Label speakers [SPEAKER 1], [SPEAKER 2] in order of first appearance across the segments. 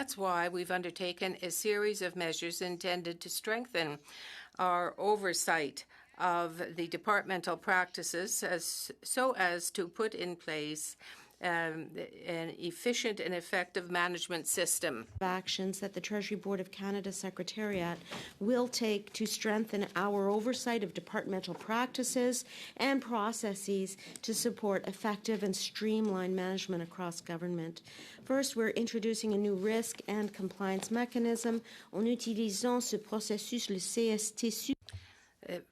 [SPEAKER 1] That's why we've undertaken a series of measures intended to strengthen our oversight of the departmental practices so as to put in place an efficient and effective management system.
[SPEAKER 2] Actions that the Treasury Board of Canada Secretariat will take to strengthen our oversight of departmental practices and processes to support effective and streamlined management across government. First, we're introducing a new risk and compliance mechanism en utilisant ce processus, le CST.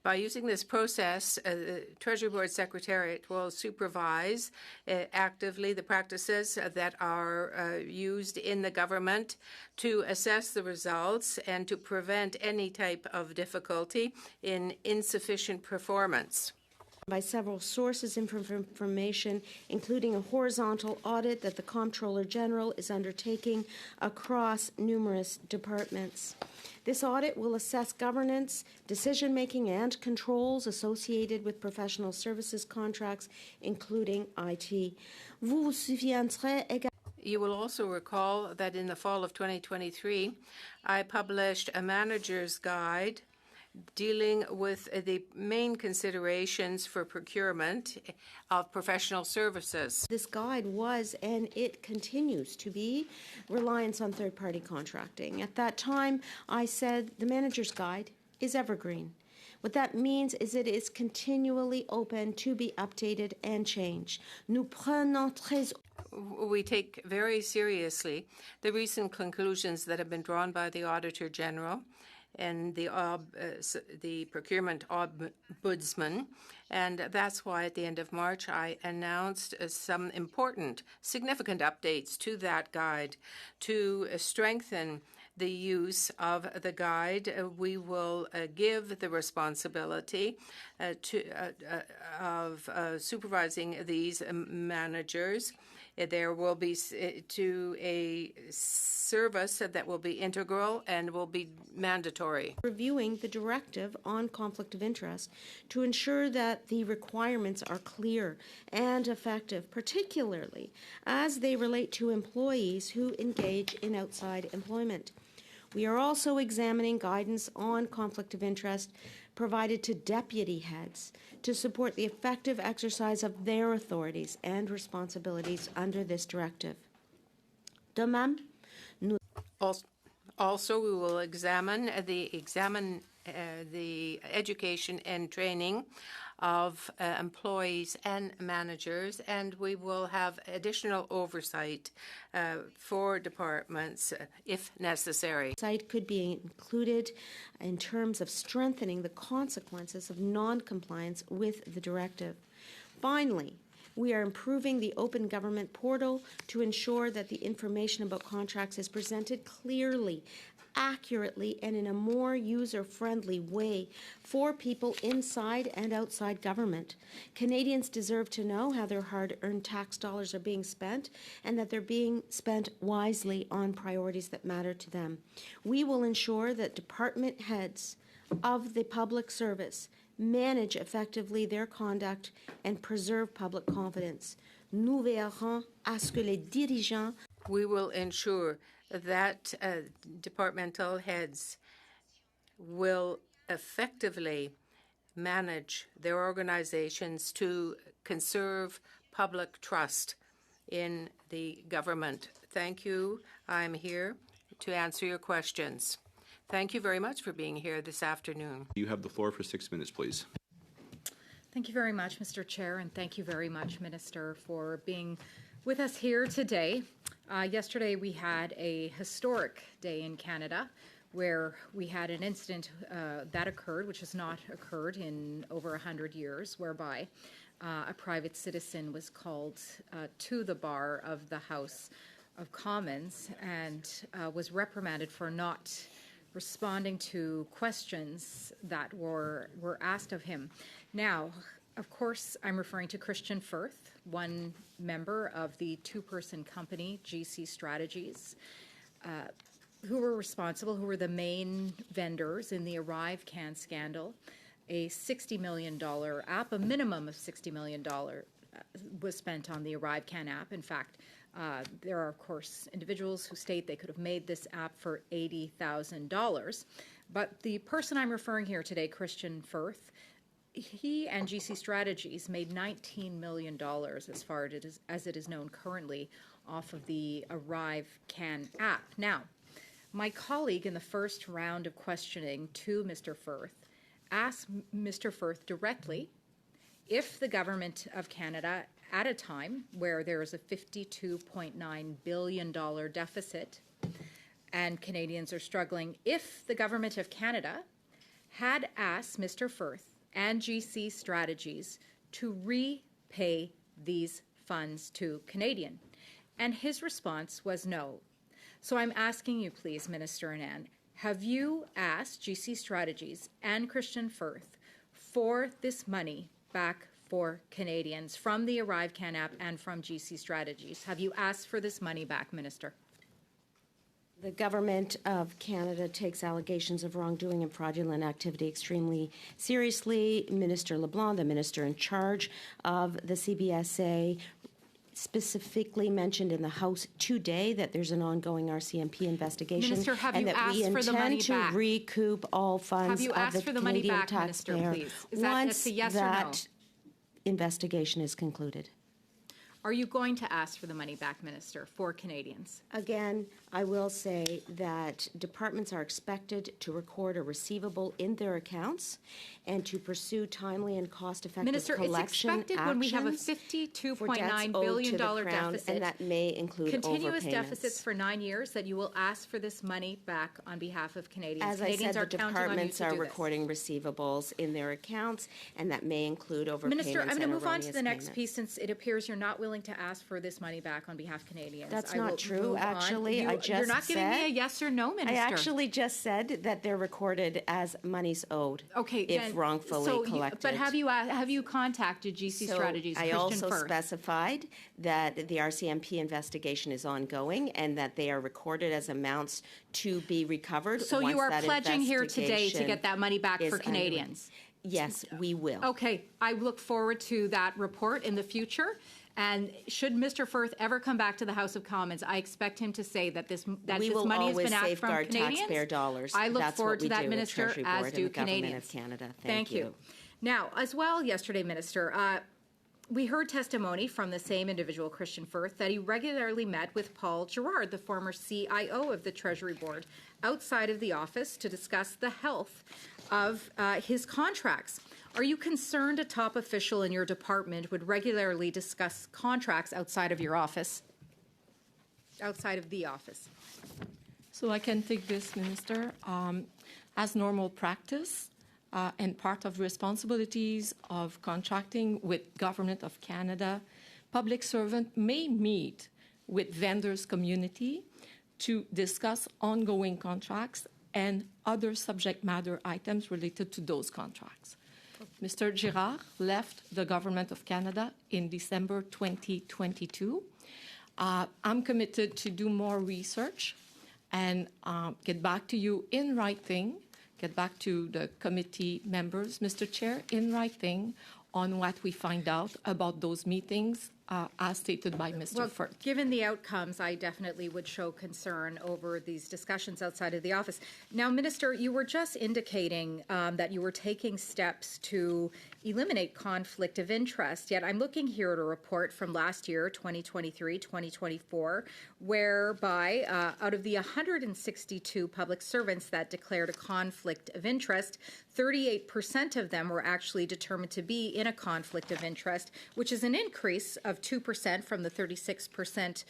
[SPEAKER 1] By using this process, the Treasury Board Secretariat will supervise actively the practices that are used in the government to assess the results and to prevent any type of difficulty in insufficient performance.
[SPEAKER 2] By several sources of information, including a horizontal audit that the Comptroller General is undertaking across numerous departments. This audit will assess governance, decision-making, and controls associated with professional services contracts, including IT.
[SPEAKER 1] You will also recall that in the fall of 2023, I published a manager's guide dealing with the main considerations for procurement of professional services.
[SPEAKER 2] This guide was, and it continues to be, reliance on third-party contracting. At that time, I said the manager's guide is evergreen. What that means is it is continually open to be updated and changed.
[SPEAKER 1] We take very seriously the recent conclusions that have been drawn by the Auditor General and the procurement ombudsman, and that's why at the end of March I announced some important, significant updates to that guide to strengthen the use of the guide. We will give the responsibility of supervising these managers. There will be to a service that will be integral and will be mandatory.
[SPEAKER 2] Reviewing the directive on conflict of interest to ensure that the requirements are clear and effective, particularly as they relate to employees who engage in outside employment. We are also examining guidance on conflict of interest provided to deputy heads to support the effective exercise of their authorities and responsibilities under this directive.
[SPEAKER 1] Also, we will examine the education and training of employees and managers, and we will have additional oversight for departments if necessary.
[SPEAKER 2] Oversight could be included in terms of strengthening the consequences of non-compliance with the directive. Finally, we are improving the Open Government Portal to ensure that the information about contracts is presented clearly, accurately, and in a more user-friendly way for people inside and outside government. Canadians deserve to know how their hard-earned tax dollars are being spent and that they're being spent wisely on priorities that matter to them. We will ensure that department heads of the public service manage effectively their conduct and preserve public confidence. Nous veillerons à ce que les dirigeants.
[SPEAKER 1] We will ensure that departmental heads will effectively manage their organizations to conserve public trust in the government. Thank you. I'm here to answer your questions. Thank you very much for being here this afternoon.
[SPEAKER 3] You have the floor for 6 minutes, please.
[SPEAKER 4] Thank you very much, Mr. Chair, and thank you very much, Minister, for being with us here today. Yesterday, we had a historic day in Canada where we had an incident that occurred, which has not occurred in over 100 years, whereby a private citizen was called to the bar of the House of Commons and was reprimanded for not responding to questions that were asked of him. Now, of course, I'm referring to Christian Firth, one member of the two-person company, GC Strategies, who were the main vendors in the ArriveCan scandal. A $60 million app, a minimum of $60 million was spent on the ArriveCan app. In fact, There are, of course, individuals who state they could have made this app for $80,000. But the person I'm referring here today, Christian Firth, he and GC Strategies made $19 million as far as it is known currently off of the Arrive Can app. Now, my colleague in the first round of questioning to Mr. Firth asked Mr. Firth directly if the Government of Canada, at a time where there is a $52.9 billion deficit and Canadians are struggling, if the Government of Canada had asked Mr. Firth and GC Strategies to repay these funds to Canadian. And his response was no. So I'm asking you, please, Minister Anand, have you asked GC Strategies and Christian Firth for this money back for Canadians from the Arrive Can app and from GC Strategies? Have you asked for this money back, Minister?
[SPEAKER 2] The Government of Canada takes allegations of wrongdoing and fraudulent activity extremely seriously. Minister LeBlanc, the minister in charge of the CBSA, specifically mentioned in the House today that there's an ongoing RCMP investigation.
[SPEAKER 4] Minister, have
[SPEAKER 2] and
[SPEAKER 4] you
[SPEAKER 2] that we
[SPEAKER 4] asked for the money
[SPEAKER 2] intend to
[SPEAKER 4] back?
[SPEAKER 2] recoup all funds
[SPEAKER 4] Have you
[SPEAKER 2] of
[SPEAKER 4] asked
[SPEAKER 2] the
[SPEAKER 4] for the money
[SPEAKER 2] Canadian
[SPEAKER 4] back, Minister,
[SPEAKER 2] taxpayer
[SPEAKER 4] please? Is that
[SPEAKER 2] once
[SPEAKER 4] a yes or no?
[SPEAKER 2] that investigation is concluded.
[SPEAKER 4] Are you going to ask for the money back, Minister, for Canadians?
[SPEAKER 2] Again, I will say that departments are expected to record a receivable in their accounts and to pursue timely and cost-effective
[SPEAKER 4] Minister, it's
[SPEAKER 2] collection
[SPEAKER 4] expected when we have a
[SPEAKER 2] actions for
[SPEAKER 4] $52.9
[SPEAKER 2] debts
[SPEAKER 4] billion
[SPEAKER 2] owed to the Crown,
[SPEAKER 4] deficit,
[SPEAKER 2] and that may include
[SPEAKER 4] continuous
[SPEAKER 2] overpayments.
[SPEAKER 4] deficits for 9 years, that you will ask for this money back on behalf of Canadians.
[SPEAKER 2] As I
[SPEAKER 4] Canadians
[SPEAKER 2] said,
[SPEAKER 4] are
[SPEAKER 2] the
[SPEAKER 4] counting on you
[SPEAKER 2] departments
[SPEAKER 4] to
[SPEAKER 2] are
[SPEAKER 4] do this.
[SPEAKER 2] recording receivables in their accounts, and that may include overpayments
[SPEAKER 4] Minister, I'm going to
[SPEAKER 2] and
[SPEAKER 4] move on to the
[SPEAKER 2] erroneous
[SPEAKER 4] next
[SPEAKER 2] payments.
[SPEAKER 4] piece, since it appears you're not willing to ask for this money back on behalf of Canadians.
[SPEAKER 2] That's
[SPEAKER 4] I
[SPEAKER 2] not
[SPEAKER 4] will
[SPEAKER 2] true,
[SPEAKER 4] move on.
[SPEAKER 2] actually. I
[SPEAKER 4] You're
[SPEAKER 2] just
[SPEAKER 4] not giving me a
[SPEAKER 2] said-
[SPEAKER 4] yes or no, Minister.
[SPEAKER 2] I actually just said that they're recorded as monies owed
[SPEAKER 4] Okay,
[SPEAKER 2] if
[SPEAKER 4] then,
[SPEAKER 2] wrongfully
[SPEAKER 4] so
[SPEAKER 2] collected.
[SPEAKER 4] But have you contacted GC
[SPEAKER 2] So
[SPEAKER 4] Strategies,
[SPEAKER 2] I
[SPEAKER 4] Christian
[SPEAKER 2] also
[SPEAKER 4] Firth?
[SPEAKER 2] specified that the RCMP investigation is ongoing and that they are recorded as amounts to be recovered.
[SPEAKER 4] So
[SPEAKER 2] once
[SPEAKER 4] you are
[SPEAKER 2] that
[SPEAKER 4] pledging here today to
[SPEAKER 2] investigation
[SPEAKER 4] get that money back
[SPEAKER 2] is
[SPEAKER 4] for
[SPEAKER 2] underway.
[SPEAKER 4] Canadians?
[SPEAKER 2] Yes, we will.
[SPEAKER 4] Okay, I look forward to that report in the future. And should Mr. Firth ever come back to the House of Commons, I expect him to say that this
[SPEAKER 2] We
[SPEAKER 4] money
[SPEAKER 2] will
[SPEAKER 4] has
[SPEAKER 2] always
[SPEAKER 4] been asked from
[SPEAKER 2] safeguard
[SPEAKER 4] Canadians.
[SPEAKER 2] taxpayer dollars.
[SPEAKER 4] I look
[SPEAKER 2] That's
[SPEAKER 4] forward
[SPEAKER 2] what
[SPEAKER 4] to
[SPEAKER 2] we
[SPEAKER 4] that,
[SPEAKER 2] do
[SPEAKER 4] Minister,
[SPEAKER 2] at Treasury
[SPEAKER 4] as
[SPEAKER 2] Board
[SPEAKER 4] do
[SPEAKER 2] and the Government
[SPEAKER 4] Canadians.
[SPEAKER 2] of Canada.
[SPEAKER 4] Thank you. Now, as well, yesterday, Minister, we heard testimony from the same individual, Christian Firth, that he regularly met with Paul Gerard, the former CIO of the Treasury Board, outside of the office to discuss the health of his contracts. Are you concerned a top official in your department would regularly discuss contracts outside of your office? Outside of the office?
[SPEAKER 5] So I can take this, Minister. As normal practice and part of responsibilities of contracting with Government of Canada, public servant may meet with vendors community to discuss ongoing contracts and other subject matter items related to those contracts. Mr. Girard left the Government of Canada in December 2022. I'm committed to do more research and get back to you in writing, get back to the committee members, Mr. Chair, in writing on what we find out about those meetings as stated by Mr. Firth.
[SPEAKER 4] Given the outcomes, I definitely would show concern over these discussions outside of the office. Now, Minister, you were just indicating that you were taking steps to eliminate conflict of interest, yet I'm looking here at a report from last year, 2023-2024, whereby out of the 162 public servants that declared a conflict of interest, 38% of them were actually determined to be in a conflict of interest, which is an increase of 2% from the 36%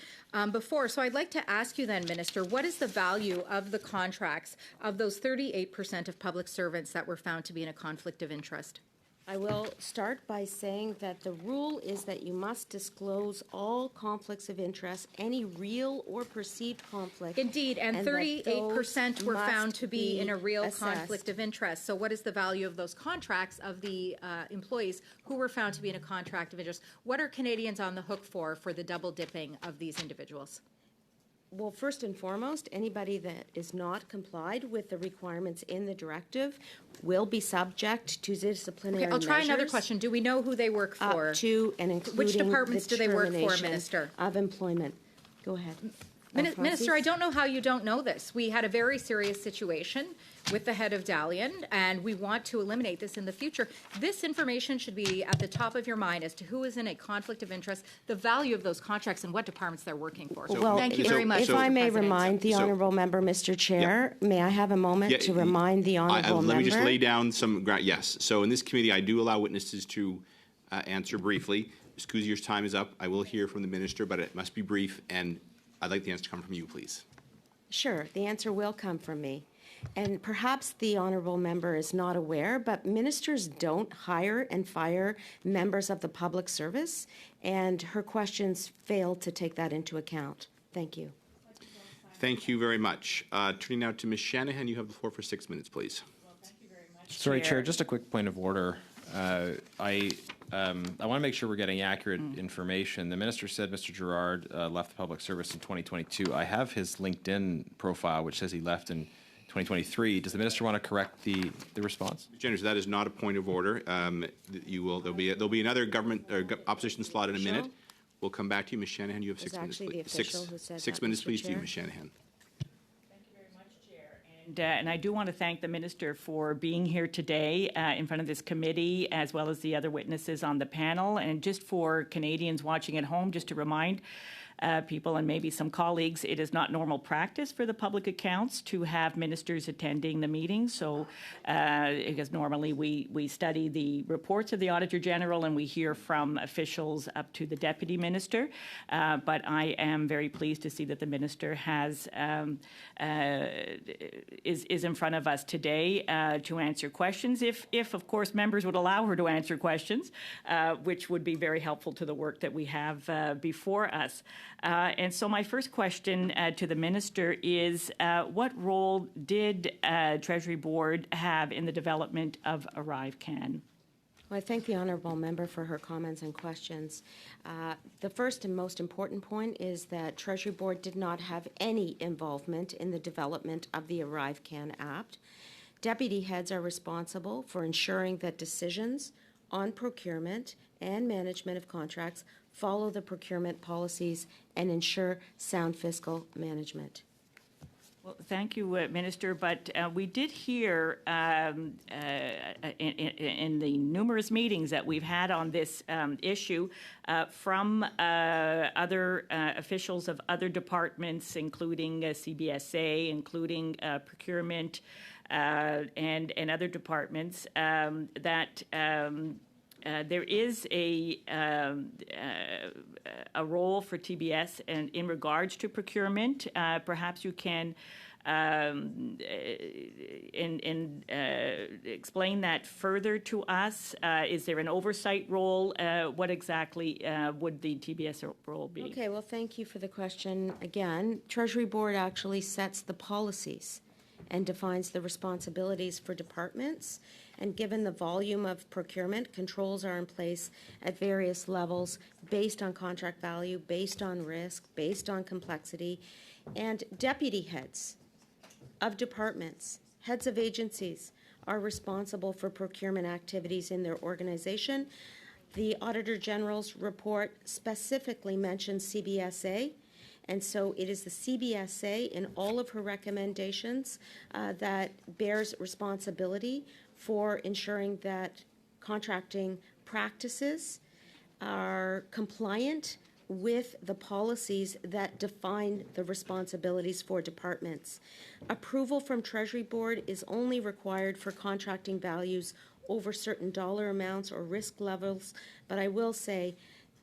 [SPEAKER 4] before. So I'd like to ask you then, Minister, what is the value of the contracts of those 38% of public servants that were found to be in a conflict of interest?
[SPEAKER 2] I will start by saying that the rule is that you must disclose all conflicts of interest, any real or perceived conflict.
[SPEAKER 4] Indeed, and
[SPEAKER 2] that
[SPEAKER 4] 38%
[SPEAKER 2] those
[SPEAKER 4] were found
[SPEAKER 2] must
[SPEAKER 4] to be in a real
[SPEAKER 2] assessed.
[SPEAKER 4] conflict of interest. So what is the value of those contracts of the employees who were found to be in a contract of interest? What are Canadians on the hook for the double dipping of these individuals?
[SPEAKER 2] Well, first and foremost, anybody that is not complied with the requirements in the directive will be subject to disciplinary
[SPEAKER 4] Okay, I'll try another
[SPEAKER 2] measures
[SPEAKER 4] question. Do we know who they work for?
[SPEAKER 2] up to and including
[SPEAKER 4] Which departments
[SPEAKER 2] the
[SPEAKER 4] do they work for,
[SPEAKER 2] termination
[SPEAKER 4] Minister?
[SPEAKER 2] of employment. Go ahead.
[SPEAKER 4] Minister, I don't know how you don't know this. We had a very serious situation with the head of Dalian, and we want to eliminate this in the future. This information should be at the top of your mind as to who is in a conflict of interest, the value of those contracts, and what departments they're working for.
[SPEAKER 2] Well,
[SPEAKER 4] thank you very much.
[SPEAKER 2] If I may
[SPEAKER 4] Mr. President.
[SPEAKER 2] remind the honourable member, Mr. Chair, may I have a moment to remind the honourable member?
[SPEAKER 3] Let me just lay down some ground. Yes. So in this committee, I do allow witnesses to answer briefly. Ms. Cousier's time is up. I will hear from the minister, but it must be brief, and I'd like the answer to come from you, please.
[SPEAKER 2] Sure, the answer will come from me. And perhaps the honourable member is not aware, but ministers don't hire and fire members of the public service, and her questions failed to take that into account. Thank you.
[SPEAKER 3] Thank you very much. Turning now to Ms. Shanahan, you have the floor for 6 minutes, please.
[SPEAKER 6] Sorry, Chair, just a quick point of order. I want to make sure we're getting accurate information. The minister said Mr. Gerard left the public service in 2022. I have his LinkedIn profile, which says he left in 2023. Does the minister want to correct the response?
[SPEAKER 3] Mr. Jennings, that is not a point of order. There'll be another government or opposition slot in a minute. We'll come back to you, Ms. Shanahan. You have 6 minutes,
[SPEAKER 2] actually the
[SPEAKER 3] please.
[SPEAKER 2] official who said
[SPEAKER 3] 6
[SPEAKER 2] that,
[SPEAKER 3] minutes,
[SPEAKER 2] Mr.
[SPEAKER 3] please, to you,
[SPEAKER 2] Chair.
[SPEAKER 3] Ms. Shanahan.
[SPEAKER 7] And I do want to thank the minister for being here today in front of this committee, as well as the other witnesses on the panel. And just for Canadians watching at home, just to remind people and maybe some colleagues, it is not normal practice for the public accounts to have ministers attending the meeting. So because normally we study the reports of the Auditor General and we hear from officials up to the Deputy Minister. But I am very pleased to see that the minister has is in front of us today to answer questions, if of course members would allow her to answer questions, which would be very helpful to the work that we have before us. And so my first question to the minister is, what role did Treasury Board have in the development of ArriveCAN?
[SPEAKER 2] Well, I thank the honourable member for her comments and questions. The first and most important point is that Treasury Board did not have any involvement in the development of the ArriveCAN Act. Deputy heads are responsible for ensuring that decisions on procurement and management of contracts follow the procurement policies and ensure sound fiscal management.
[SPEAKER 7] Well, thank you, Minister. But we did hear in the numerous meetings that we've had on this issue from other officials of other departments, including CBSA, including procurement, and other departments, that there is a role for TBS and in regards to procurement. Perhaps you can explain that further to us. Is there an oversight role? What exactly would the TBS role be?
[SPEAKER 2] Okay, well, thank you for the question. Again, Treasury Board actually sets the policies and defines the responsibilities for departments. And given the volume of procurement, controls are in place at various levels based on contract value, based on risk, based on complexity. And deputy heads of departments, heads of agencies, are responsible for procurement activities in their organization. The Auditor General's report specifically mentions CBSA. And so it is the CBSA in all of her recommendations that bears responsibility for ensuring that contracting practices are compliant with the policies that define the responsibilities for departments. Approval from Treasury Board is only required for contracting values over certain dollar amounts or risk levels, but I will say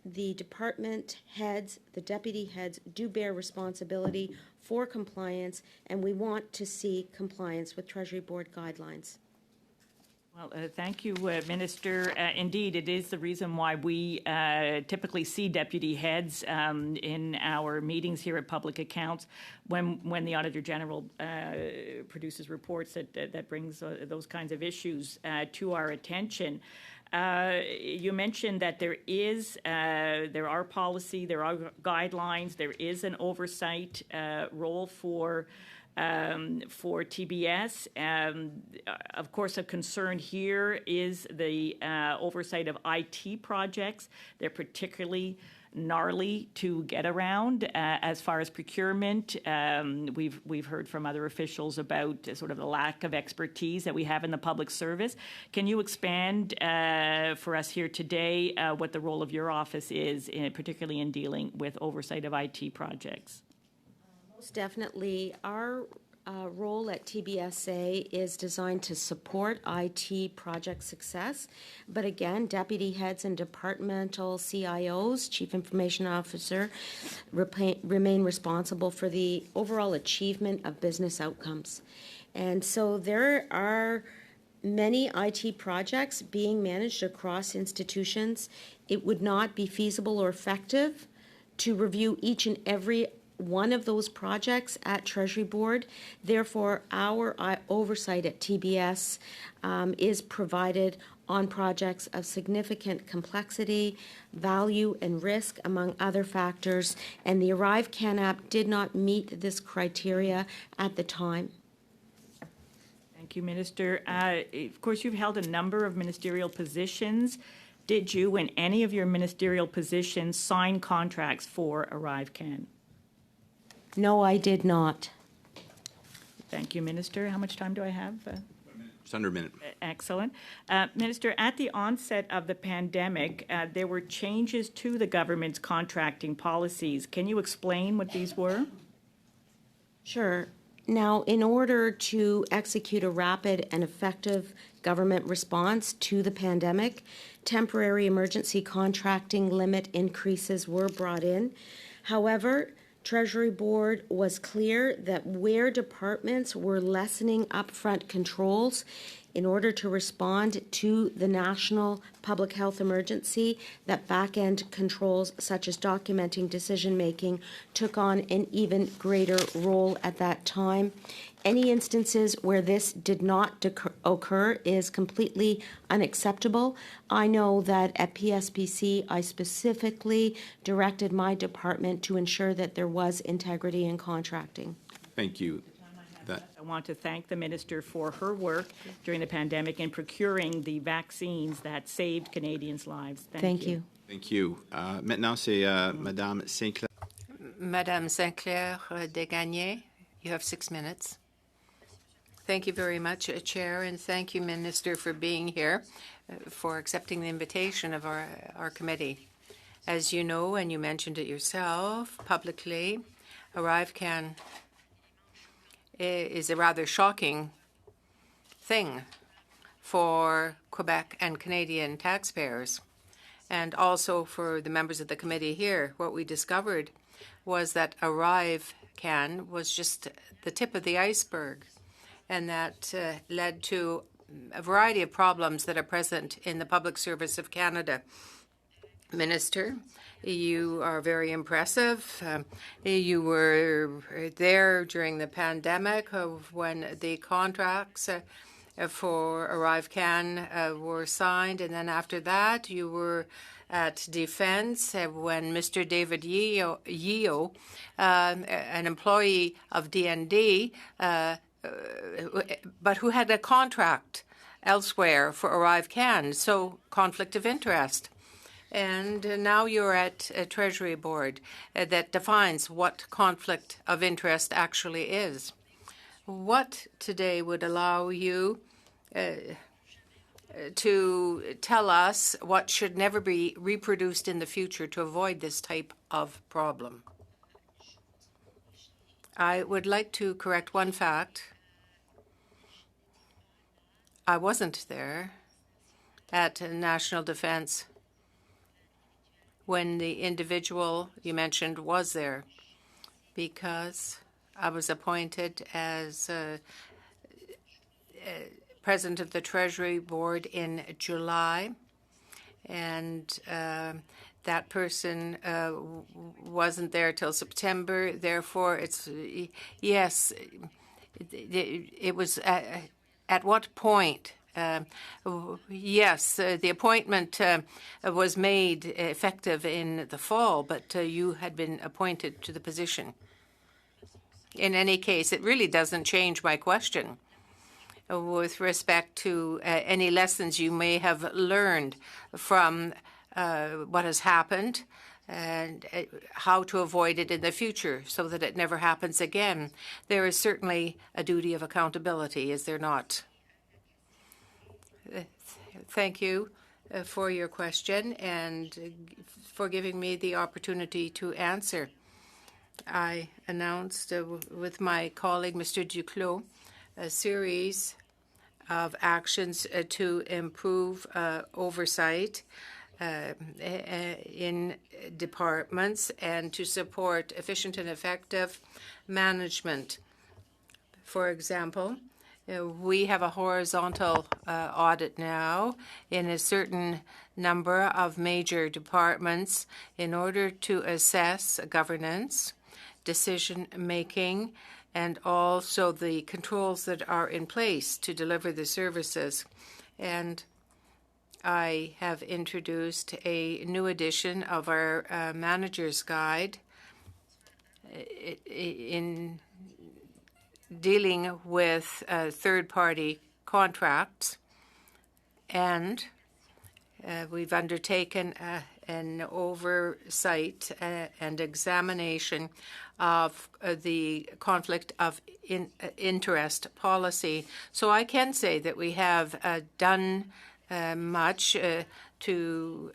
[SPEAKER 2] the department heads, the deputy heads, do bear responsibility for compliance, and we want to see compliance with Treasury Board guidelines.
[SPEAKER 7] Well, thank you, Minister. Indeed, it is the reason why we typically see deputy heads in our meetings here at Public Accounts when the Auditor General produces reports that brings those kinds of issues to our attention. You mentioned that there are policy, there are guidelines, there is an oversight role for TBS. Of course, a concern here is the oversight of IT projects. They're particularly gnarly to get around as far as procurement. We've heard from other officials about sort of the lack of expertise that we have in the public service. Can you expand for us here today what the role of your office is, particularly in dealing with oversight of IT projects?
[SPEAKER 2] Most definitely. Our role at TBSA is designed to support IT project success. But again, deputy heads and departmental CIOs, Chief Information Officer, remain responsible for the overall achievement of business outcomes. And so there are many IT projects being managed across institutions. It would not be feasible or effective to review each and every one of those projects at Treasury Board. Therefore, our oversight at TBS is provided on projects of significant complexity, value, and risk, among other factors, and the Arrive Can app did not meet this criteria at the time.
[SPEAKER 7] Thank you, Minister. Of course, you've held a number of ministerial positions. Did you, in any of your ministerial positions, sign contracts for Arrive Can?
[SPEAKER 2] No, I did not.
[SPEAKER 7] Thank you, Minister. How much time do I have?
[SPEAKER 3] Just under a minute.
[SPEAKER 7] Excellent. Minister, at the onset of the pandemic, there were changes to the government's contracting policies. Can you explain what these were?
[SPEAKER 2] Sure. Now, in order to execute a rapid and effective government response to the pandemic, temporary emergency contracting limit increases were brought in. However, Treasury Board was clear that where departments were lessening upfront controls in order to respond to the national public health emergency, that back-end controls such as documenting decision-making took on an even greater role at that time. Any instances where this did not occur is completely unacceptable. I know that at PSPC, I specifically directed my department to ensure that there was integrity in contracting.
[SPEAKER 3] Thank you.
[SPEAKER 7] I want to thank the Minister for her work during the pandemic in procuring the vaccines that saved Canadians' lives.
[SPEAKER 2] Thank you.
[SPEAKER 3] Thank you. Maintenant, c'est Madame Sinclair.
[SPEAKER 1] Madame Sinclair Desgagnés, you have 6 minutes. Thank you very much, Chair, and thank you, Minister, for being here, for accepting the invitation of our committee. As you know, and you mentioned it yourself publicly, Arrive Can is a rather shocking thing for Quebec and Canadian taxpayers, and also for the members of the committee here. What we discovered was that Arrive Can was just the tip of the iceberg, and that led to a variety of problems that are present in the public service of Canada. Minister, you are very impressive. You were there during the pandemic when the contracts for Arrive Can were signed, and then after that you were at Defence when Mr. David Yeo, an employee of DND, but who had a contract elsewhere for Arrive Can, so conflict of interest. And now you're at a Treasury Board that defines what conflict of interest actually is. What today would allow you to tell us what should never be reproduced in the future to avoid this type of problem? I would like to correct one fact. I wasn't there at National Defence when the individual you mentioned was there, because I was appointed as president of the Treasury Board in July, and that person wasn't there till September. Therefore, yes, it was at what point? Yes, the appointment was made effective in the fall, but you had been appointed to the position. In any case, it really doesn't change my question with respect to any lessons you may have learned from what has happened and how to avoid it in the future so that it never happens again. There is certainly a duty of accountability, is there not? Thank you for your question and for giving me the opportunity to answer. I announced with my colleague, Mr. Duclos, a series of actions to improve oversight in departments and to support efficient and effective management. For example, we have a horizontal audit now in a certain number of major departments in order to assess governance, decision-making, and also the controls that are in place to deliver the services. And I have introduced a new edition of our manager's guide in dealing with third-party contracts, and we've undertaken an oversight and examination of the conflict of interest policy. So I can say that we have done much to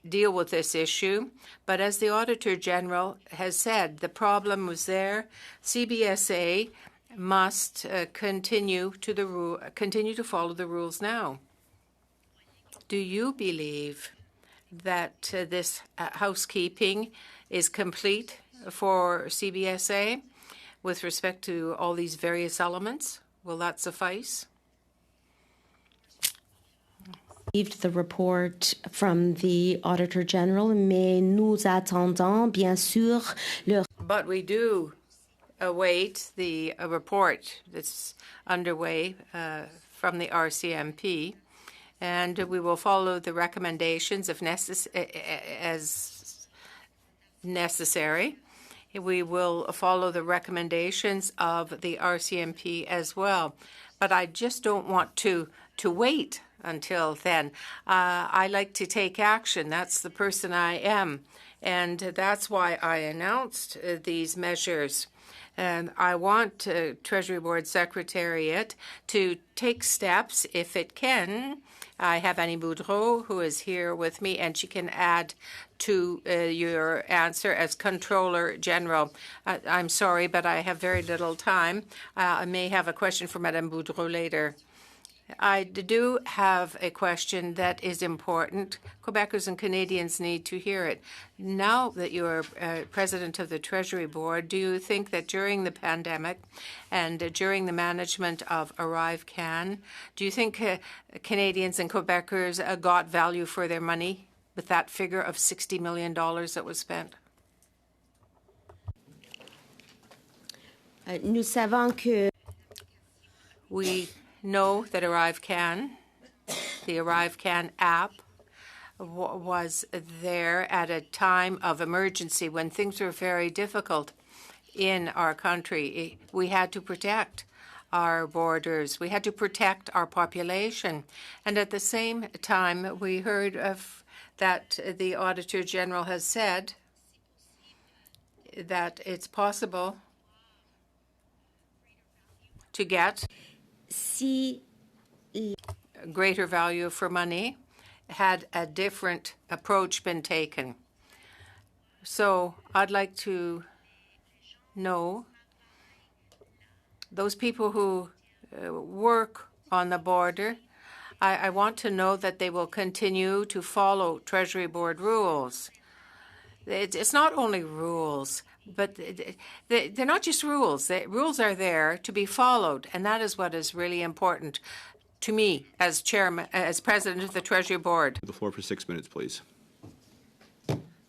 [SPEAKER 1] deal with this issue. But as the Auditor General has said, the problem was there. CBSA must continue to follow the rules now. Do you believe that this housekeeping is complete for CBSA with respect to all these various elements? Will that suffice?
[SPEAKER 2] Received the report from the Auditor General, mais nous attendons bien sûr le.
[SPEAKER 1] But we do await the report that's underway from the RCMP, and we will follow the recommendations as necessary. We will follow the recommendations of the RCMP as well. But I just don't want to wait until then. I like to take action. That's the person I am. And that's why I announced these measures. And I want Treasury Board Secretariat to take steps if it can. I have Annie Boudreau, who is here with me, and she can add to your answer as Controller General. I'm sorry, but I have very little time. I may have a question for Madame Boudreau later. I do have a question that is important. Quebecers and Canadians need to hear it. Now that you are president of the Treasury Board, do you think that during the pandemic and during the management of ArriveCan, do you think Canadians and Quebecers got value for their money with that figure of $60 million that was spent?
[SPEAKER 2] Nous savons que
[SPEAKER 1] we know that ArriveCan, the ArriveCan app, was there at a time of emergency when things were very difficult in our country. We had to protect our borders. We had to protect our population. And at the same time, we heard that the Auditor General has said that it's possible to get greater value for money had a different approach been taken. So I'd like to know those people who work on the border. I want to know that they will continue to follow Treasury Board rules. It's not only rules, but they're not just rules. The rules are there to be followed, and that is what is really important to me as chairman, as president of the Treasury Board.
[SPEAKER 3] The floor for 6 minutes, please.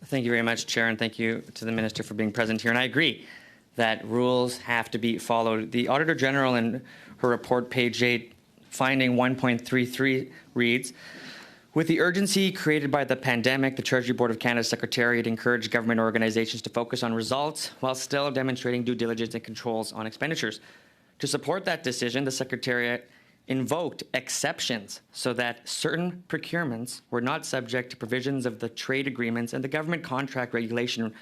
[SPEAKER 8] Thank you very much, Chair, and thank you to the Minister for being present here. And I agree that rules have to be followed. The Auditor General in her report, page 8, finding 1.33 reads, with the urgency created by the pandemic, the Treasury Board of Canada Secretariat encouraged government organizations to focus on results while still demonstrating due diligence and controls on expenditures. To support that decision, the Secretariat invoked exceptions so that certain procurements were not subject to provisions of the trade agreements and the government contract regulation,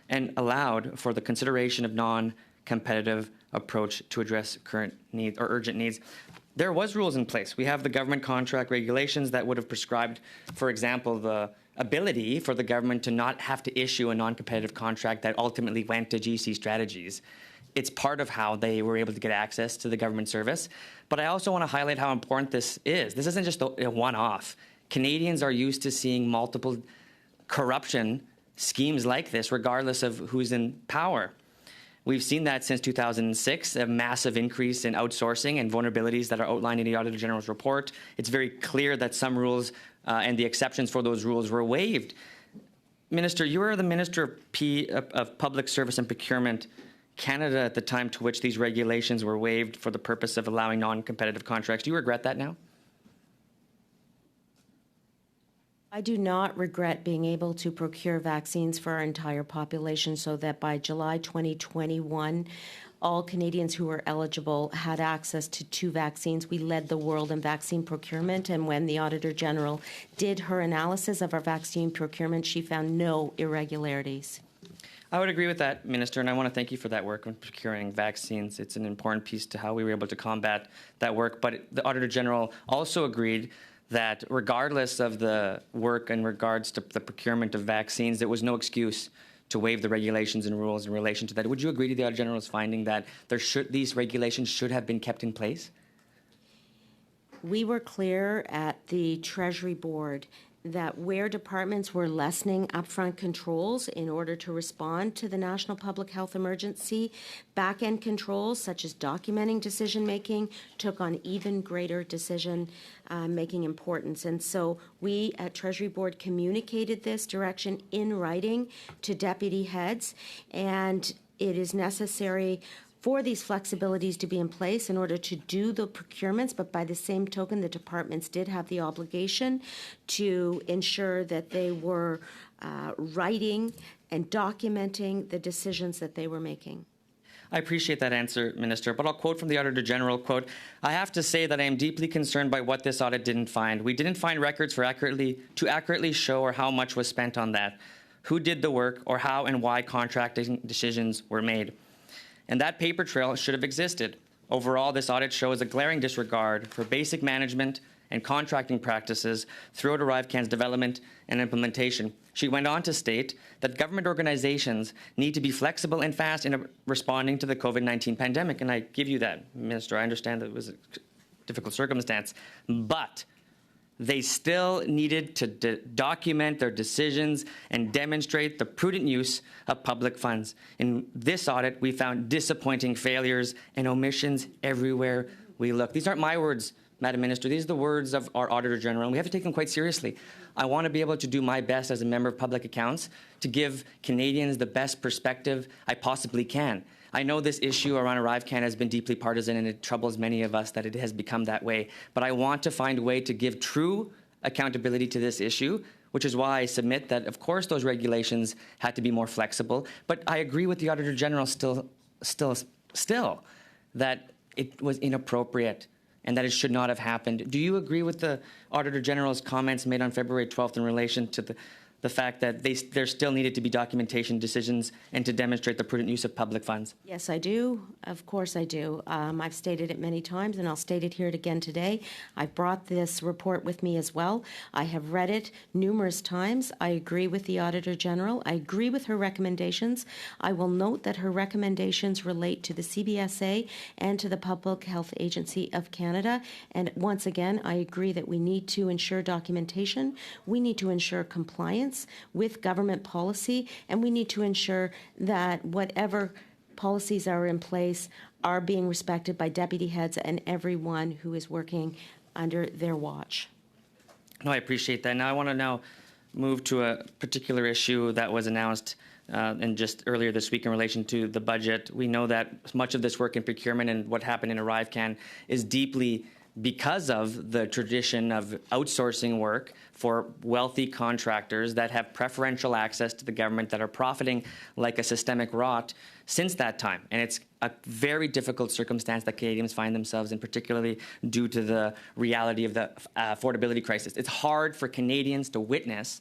[SPEAKER 8] and allowed for the consideration of non-competitive approach to address current needs or urgent needs. There was rules in place. We have the government contract regulations that would have prescribed, for example, the ability for the government to not have to issue a non-competitive contract that ultimately went to GC Strategies. It's part of how they were able to get access to the government service. But I also want to highlight how important this is. This isn't just a one-off. Canadians are used to seeing multiple corruption schemes like this, regardless of who's in power. We've seen that since 2006, a massive increase in outsourcing and vulnerabilities that are outlined in the Auditor General's report. It's very clear that some rules and the exceptions for those rules were waived. Minister, you were the Minister of Public Service and Procurement Canada at the time to which these regulations were waived for the purpose of allowing non-competitive contracts. Do you regret that now?
[SPEAKER 2] I do not regret being able to procure vaccines for our entire population so that by July 2021, all Canadians who were eligible had access to 2 vaccines. We led the world in vaccine procurement, and when the Auditor General did her analysis of our vaccine procurement, she found no irregularities.
[SPEAKER 8] I would agree with that, Minister, and I want to thank you for that work on procuring vaccines. It's an important piece to how we were able to combat that work. But the Auditor General also agreed that regardless of the work in regards to the procurement of vaccines, there was no excuse to waive the regulations and rules in relation to that. Would you agree to the Auditor General's finding that these regulations should have been kept in place?
[SPEAKER 2] We were clear at the Treasury Board that where departments were lessening upfront controls in order to respond to the national public health emergency, back-end controls such as documenting decision-making took on even greater decision-making importance. And so we at Treasury Board communicated this direction in writing to deputy heads, and it is necessary for these flexibilities to be in place in order to do the procurements, but by the same token, the departments did have the obligation to ensure that they were writing and documenting the decisions that they were making.
[SPEAKER 8] I appreciate that answer, Minister, but I'll quote from the Auditor General, quote, "I have to say that I am deeply concerned by what this audit didn't find. We didn't find records to accurately show or how much was spent on that, who did the work, or how and why contracting decisions were made. And that paper trail should have existed. Overall, this audit shows a glaring disregard for basic management and contracting practices throughout ArriveCan's development and implementation." She went on to state that government organizations need to be flexible and fast in responding to the COVID-19 pandemic. And I give you that, Minister. I understand that it was a difficult circumstance, but they still needed to document their decisions and demonstrate the prudent use of public funds. In this audit, we found disappointing failures and omissions everywhere we look. These aren't my words, Madam Minister. These are the words of our Auditor General, and we have to take them quite seriously. I want to be able to do my best as a member of Public Accounts to give Canadians the best perspective I possibly can. I know this issue around ArriveCan has been deeply partisan, and it troubles many of us that it has become that way. But I want to find a way to give true accountability to this issue, which is why I submit that, of course, those regulations had to be more flexible. But I agree with the Auditor General still that it was inappropriate and that it should not have happened. Do you agree with the Auditor General's comments made on February 12th in relation to the fact that there still needed to be documentation decisions and to demonstrate the prudent use of public funds?
[SPEAKER 2] Yes, I do. Of course I do. I've stated it many times, and I'll state it here again today. I've brought this report with me as well. I have read it numerous times. I agree with the Auditor General. I agree with her recommendations. I will note that her recommendations relate to the CBSA and to the Public Health Agency of Canada. And once again, I agree that we need to ensure documentation. We need to ensure compliance with government policy, and we need to ensure that whatever policies are in place are being respected by deputy heads and everyone who is working under their watch.
[SPEAKER 8] No, I appreciate that. Now I want to move to a particular issue that was announced and just earlier this week in relation to the budget. We know that much of this work in procurement and what happened in ArriveCan is deeply because of the tradition of outsourcing work for wealthy contractors that have preferential access to the government, that are profiting like a systemic rot. since that time. And it's a very difficult circumstance that Canadians find themselves in, particularly due to the reality of the affordability crisis. It's hard for Canadians to witness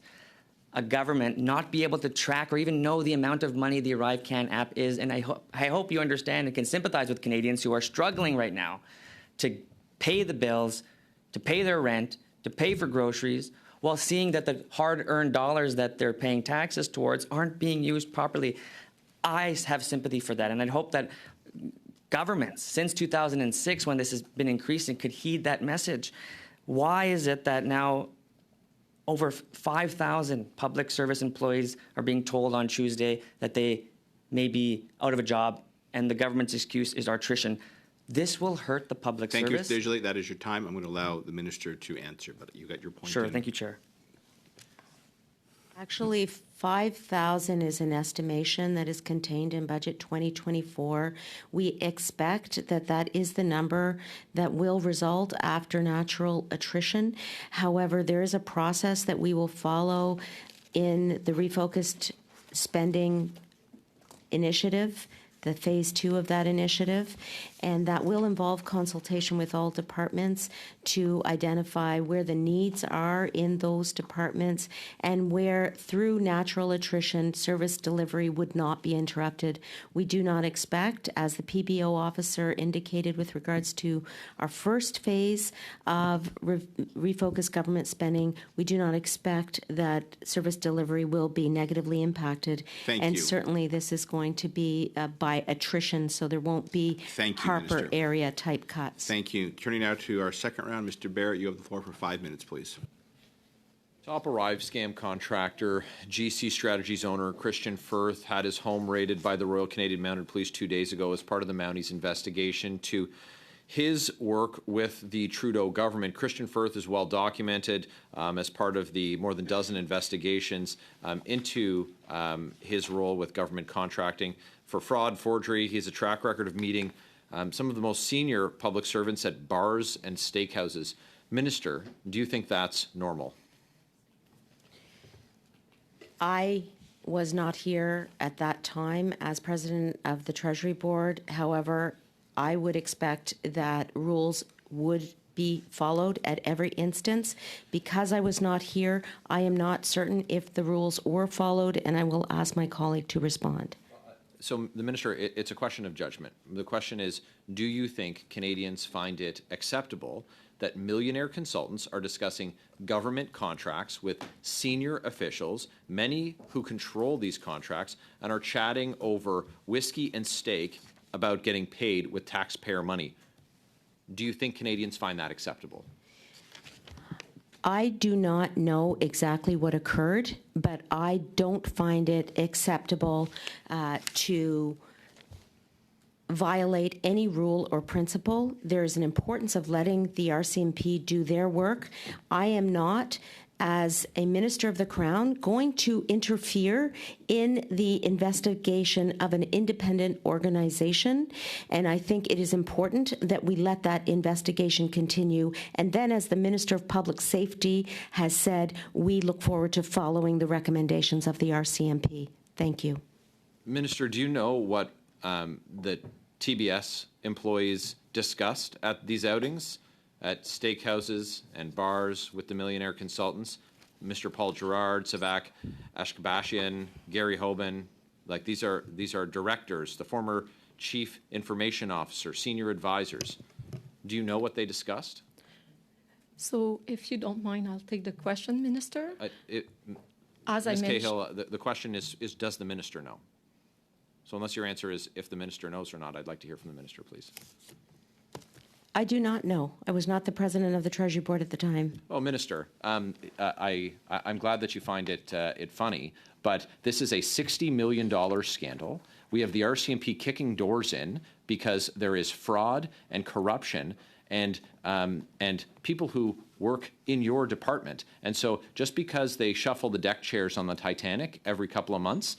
[SPEAKER 8] a government not be able to track or even know the amount of money the Arrive Can app is. And I hope you understand and can sympathize with Canadians who are struggling right now to pay the bills, to pay their rent, to pay for groceries, while seeing that the hard-earned dollars that they're paying taxes towards aren't being used properly. I have sympathy for that, and I hope that governments, since 2006, when this has been increasing, could heed that message. Why is it that now over 5,000 public service employees are being told on Tuesday that they may be out of a job, and the government's excuse is attrition? This will hurt the public service.
[SPEAKER 3] Thank you, Mr. Dejolet. That is your time. I'm going to allow the minister to answer, but you got your point.
[SPEAKER 8] Sure. Thank you, Chair.
[SPEAKER 2] Actually, 5,000 is an estimation that is contained in Budget 2024. We expect that that is the number that will result after natural attrition. However, there is a process that we will follow in the refocused spending initiative, the phase 2 of that initiative, and that will involve consultation with all departments to identify where the needs are in those departments and where, through natural attrition, service delivery would not be interrupted. We do not expect, as the PBO officer indicated with regards to our first phase of refocused government spending, we do not expect that service delivery will be negatively impacted.
[SPEAKER 3] Thank
[SPEAKER 2] and
[SPEAKER 3] you.
[SPEAKER 2] certainly this is going to be by attrition, so there won't be Harper
[SPEAKER 3] Minister.
[SPEAKER 2] area type cuts.
[SPEAKER 3] Thank you. Turning now to our second round, Mr. Barrett, you have the floor for 5 minutes, please.
[SPEAKER 9] Top Arrive scam contractor, GC Strategies owner Christian Firth had his home raided by the Royal Canadian Mounted Police 2 days ago as part of the Mounties investigation to his work with the Trudeau government. Christian Firth is well documented as part of the more than dozen investigations into his role with government contracting for fraud, forgery. He has a track record of meeting some of the most senior public servants at bars and steakhouses. Minister, do you think that's normal?
[SPEAKER 2] I was not here at that time as president of the Treasury Board. However, I would expect that rules would be followed at every instance. Because I was not here, I am not certain if the rules were followed, and I will ask my colleague to respond.
[SPEAKER 9] So, the Minister, it's a question of judgment. The question is, do you think Canadians find it acceptable that millionaire consultants are discussing government contracts with senior officials, many who control these contracts, and are chatting over whiskey and steak about getting paid with taxpayer money? Do you think Canadians find that acceptable?
[SPEAKER 2] I do not know exactly what occurred, but I don't find it acceptable to violate any rule or principle. There is an importance of letting the RCMP do their work. I am not, as a Minister of the Crown, going to interfere in the investigation of an independent organization. And I think it is important that we let that investigation continue. And then, as the Minister of Public Safety has said, we look forward to following the recommendations of the RCMP. Thank you.
[SPEAKER 9] Minister, do you know what the TBS employees discussed at these outings? At steakhouses and bars with the millionaire consultants, Mr. Paul Gerard, Savak Ashkabashian, Gary Hoban, like these are directors, the former chief information officer, senior advisors. Do you know what they discussed?
[SPEAKER 5] So, if you don't mind, I'll take the question, Minister. As I
[SPEAKER 9] Ms.
[SPEAKER 5] mentioned,
[SPEAKER 9] Cahill, the question is does the minister know? So unless your answer is if the minister knows or not, I'd like to hear from the minister, please.
[SPEAKER 2] I do not know. I was not the president of the Treasury Board at the time.
[SPEAKER 9] Well, Minister, I'm glad that you find it funny, but this is a $60 million scandal. We have the RCMP kicking doors in because there is fraud and corruption and people who work in your department. And so just because they shuffle the deck chairs on the Titanic every couple of months,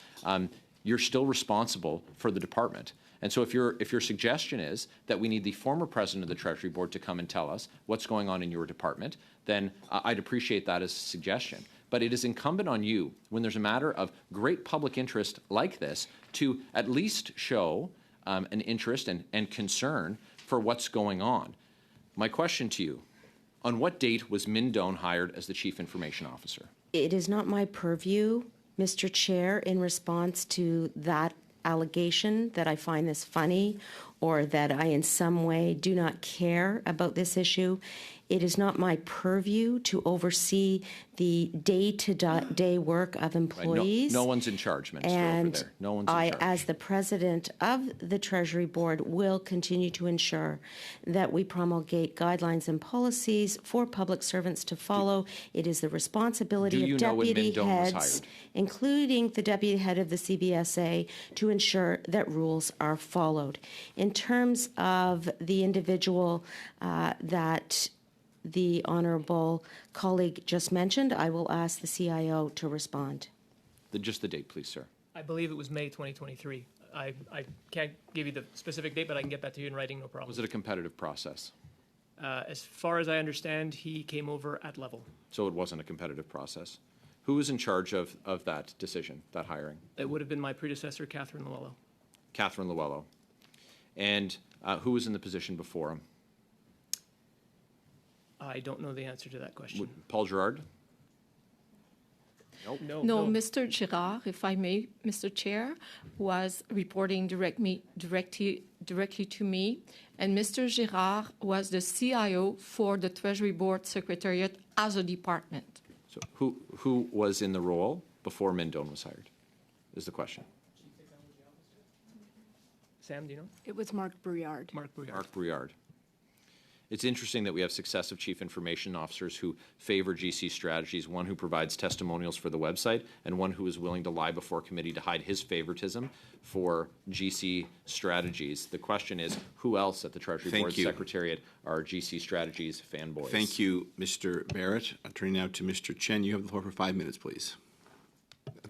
[SPEAKER 9] you're still responsible for the department. And so if your suggestion is that we need the former president of the Treasury Board to come and tell us what's going on in your department, then I'd appreciate that as a suggestion. But it is incumbent on you, when there's a matter of great public interest like this, to at least show an interest and concern for what's going on. My question to you, on what date was Min Doan hired as the Chief Information Officer?
[SPEAKER 2] It is not my purview, Mr. Chair, in response to that allegation that I find this funny or that I in some way do not care about this issue. It is not my purview to oversee the day-to-day work of employees.
[SPEAKER 9] No one's in charge, Minister,
[SPEAKER 2] and
[SPEAKER 9] over there. No one's in
[SPEAKER 2] I,
[SPEAKER 9] charge.
[SPEAKER 2] as the president of the Treasury Board, will continue to ensure that we promulgate guidelines and policies for public servants to follow. It is the responsibility
[SPEAKER 9] Do you
[SPEAKER 2] of
[SPEAKER 9] know when
[SPEAKER 2] deputy
[SPEAKER 9] Min Doan was
[SPEAKER 2] heads,
[SPEAKER 9] hired?
[SPEAKER 2] including the deputy head of the CBSA, to ensure that rules are followed. In terms of the individual that the honourable colleague just mentioned, I will ask the CIO to respond.
[SPEAKER 9] Just the date, please, sir.
[SPEAKER 10] I believe it was May 2023. I can't give you the specific date, but I can get that to you in writing, no problem.
[SPEAKER 9] Was it a competitive process?
[SPEAKER 10] As far as I understand, he came over at level.
[SPEAKER 9] So it wasn't a competitive process. Who was in charge of that decision, that hiring?
[SPEAKER 10] It would have been my predecessor, Catherine Llewellyn.
[SPEAKER 9] Catherine Llewellyn. And who was in the position before him?
[SPEAKER 10] I don't know the answer to that question.
[SPEAKER 9] Paul Girard?
[SPEAKER 5] No, Mr. Girard, if I may, Mr. Chair, was reporting directly to me, and Mr. Girard was the CIO for the Treasury Board Secretariat as a department.
[SPEAKER 9] So who was in the role before Min Doan was hired, is the question.
[SPEAKER 10] Sam, do you know?
[SPEAKER 11] It was Mark Brouillard.
[SPEAKER 10] Mark Brouillard.
[SPEAKER 9] Mark Brouillard. It's interesting that we have successive chief information officers who favor GC strategies, one who provides testimonials for the website and one who is willing to lie before committee to hide his favoritism for GC strategies. The question is, who else at the Treasury Board Secretariat are GC strategies fanboys?
[SPEAKER 3] Thank you, Mr. Barrett. Turning now to Mr. Chen. You have the floor for 5 minutes, please.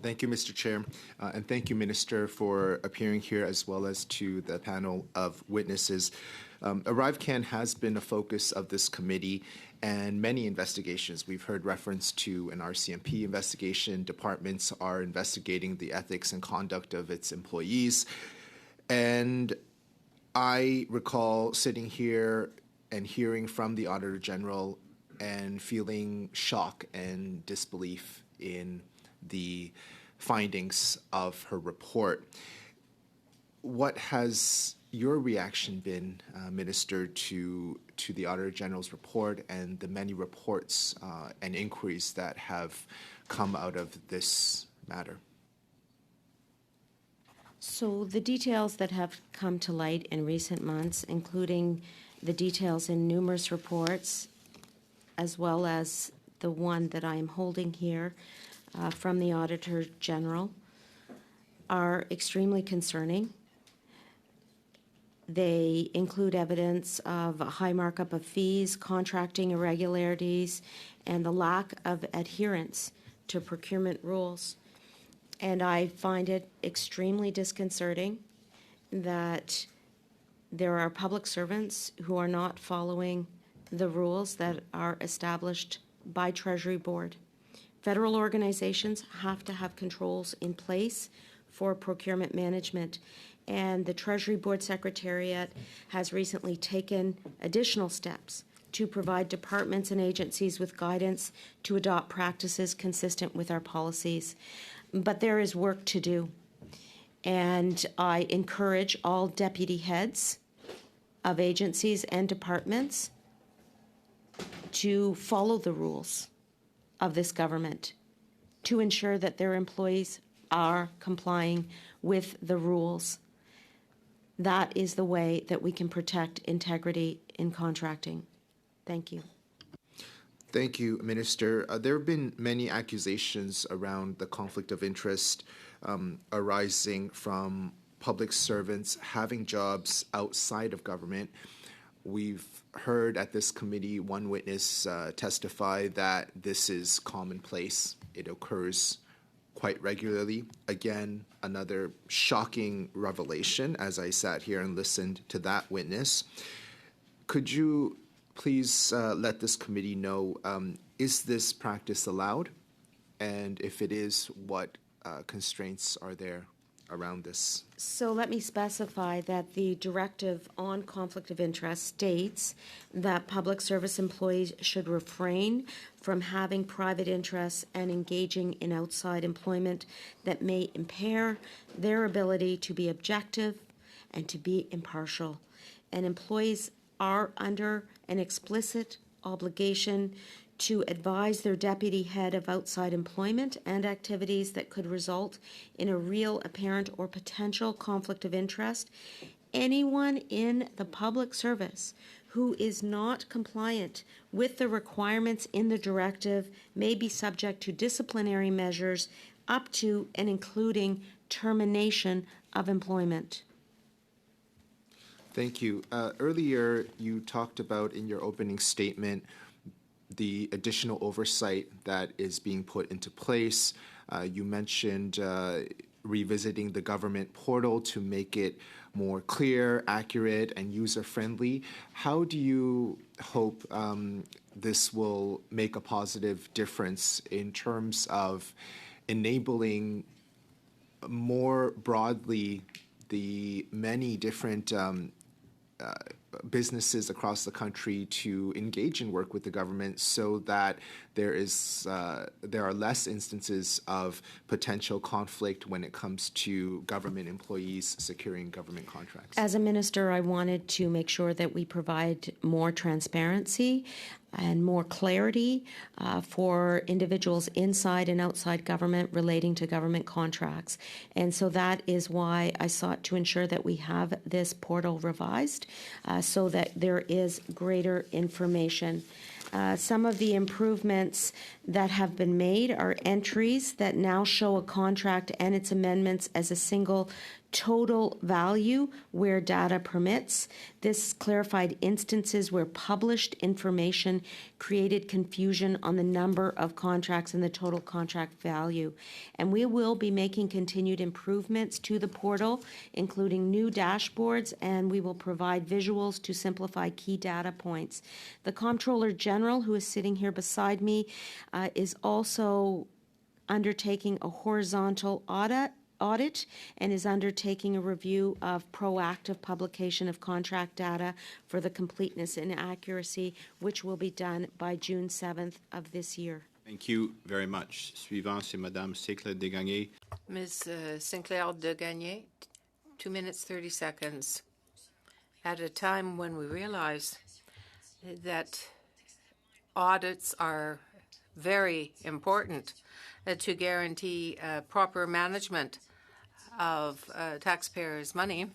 [SPEAKER 12] Thank you, Mr. Chair, and thank you, Minister, for appearing here as well as to the panel of witnesses. ArriveCAN has been a focus of this committee and many investigations. We've heard reference to an RCMP investigation. Departments are investigating the ethics and conduct of its employees. And I recall sitting here and hearing from the Auditor General and feeling shock and disbelief in the findings of her report. What has your reaction been, Minister, to the Auditor General's report and the many reports and inquiries that have come out of this matter?
[SPEAKER 2] So the details that have come to light in recent months, including the details in numerous reports, as well as the one that I am holding here from the Auditor General, are extremely concerning. They include evidence of a high markup of fees, contracting irregularities, and the lack of adherence to procurement rules. And I find it extremely disconcerting that there are public servants who are not following the rules that are established by Treasury Board. Federal organizations have to have controls in place for procurement management, and the Treasury Board Secretariat has recently taken additional steps to provide departments and agencies with guidance to adopt practices consistent with our policies. But there is work to do, and I encourage all deputy heads of agencies and departments to follow the rules of this government to ensure that their employees are complying with the rules. That is the way that we can protect integrity in contracting. Thank you.
[SPEAKER 12] Thank you, Minister. There have been many accusations around the conflict of interest arising from public servants having jobs outside of government. We've heard at this committee one witness testify that this is commonplace. It occurs quite regularly. Again, another shocking revelation as I sat here and listened to that witness. Could you please let this committee know, is this practice allowed? And if it is, what constraints are there around this?
[SPEAKER 2] So let me specify that the directive on conflict of interest states that public service employees should refrain from having private interests and engaging in outside employment that may impair their ability to be objective and to be impartial. And employees are under an explicit obligation to advise their deputy head of outside employment and activities that could result in a real, apparent, or potential conflict of interest. Anyone in the public service who is not compliant with the requirements in the directive may be subject to disciplinary measures up to and including termination of employment.
[SPEAKER 12] Thank you. Earlier, you talked about in your opening statement the additional oversight that is being put into place. You mentioned revisiting the government portal to make it more clear, accurate, and user-friendly. How do you hope this will make a positive difference in terms of enabling more broadly the many different businesses across the country to engage in work with the government, so that there are less instances of potential conflict when it comes to government employees securing government contracts?
[SPEAKER 2] As a minister, I wanted to make sure that we provide more transparency and more clarity for individuals inside and outside government relating to government contracts. And so that is why I sought to ensure that we have this portal revised so that there is greater information. Some of the improvements that have been made are entries that now show a contract and its amendments as a single total value where data permits. This clarified instances where published information created confusion on the number of contracts and the total contract value. And we will be making continued improvements to the portal, including new dashboards, and we will provide visuals to simplify key data points. The Comptroller General, who is sitting here beside me, is also undertaking a horizontal audit and is undertaking a review of proactive publication of contract data for the completeness and accuracy, which will be done by June 7th of this year.
[SPEAKER 3] Thank you very much. Suivant, c'est Madame Sinclair Desgagnés.
[SPEAKER 1] Ms. Sinclair Desgagnés, 2 minutes, 30 seconds. At a time when we realize that audits are very important to guarantee proper management of taxpayers' money,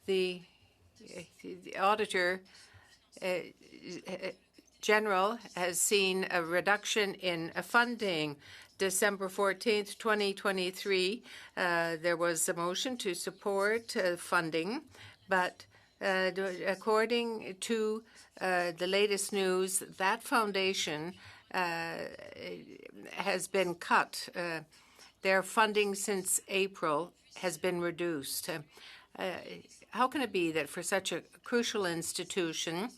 [SPEAKER 1] the Auditor General has seen a reduction in funding. December 14th, 2023, there was a motion to support funding, but according to the latest news, that foundation has been cut. Their funding since April has been reduced. How can it be that for such a crucial institution,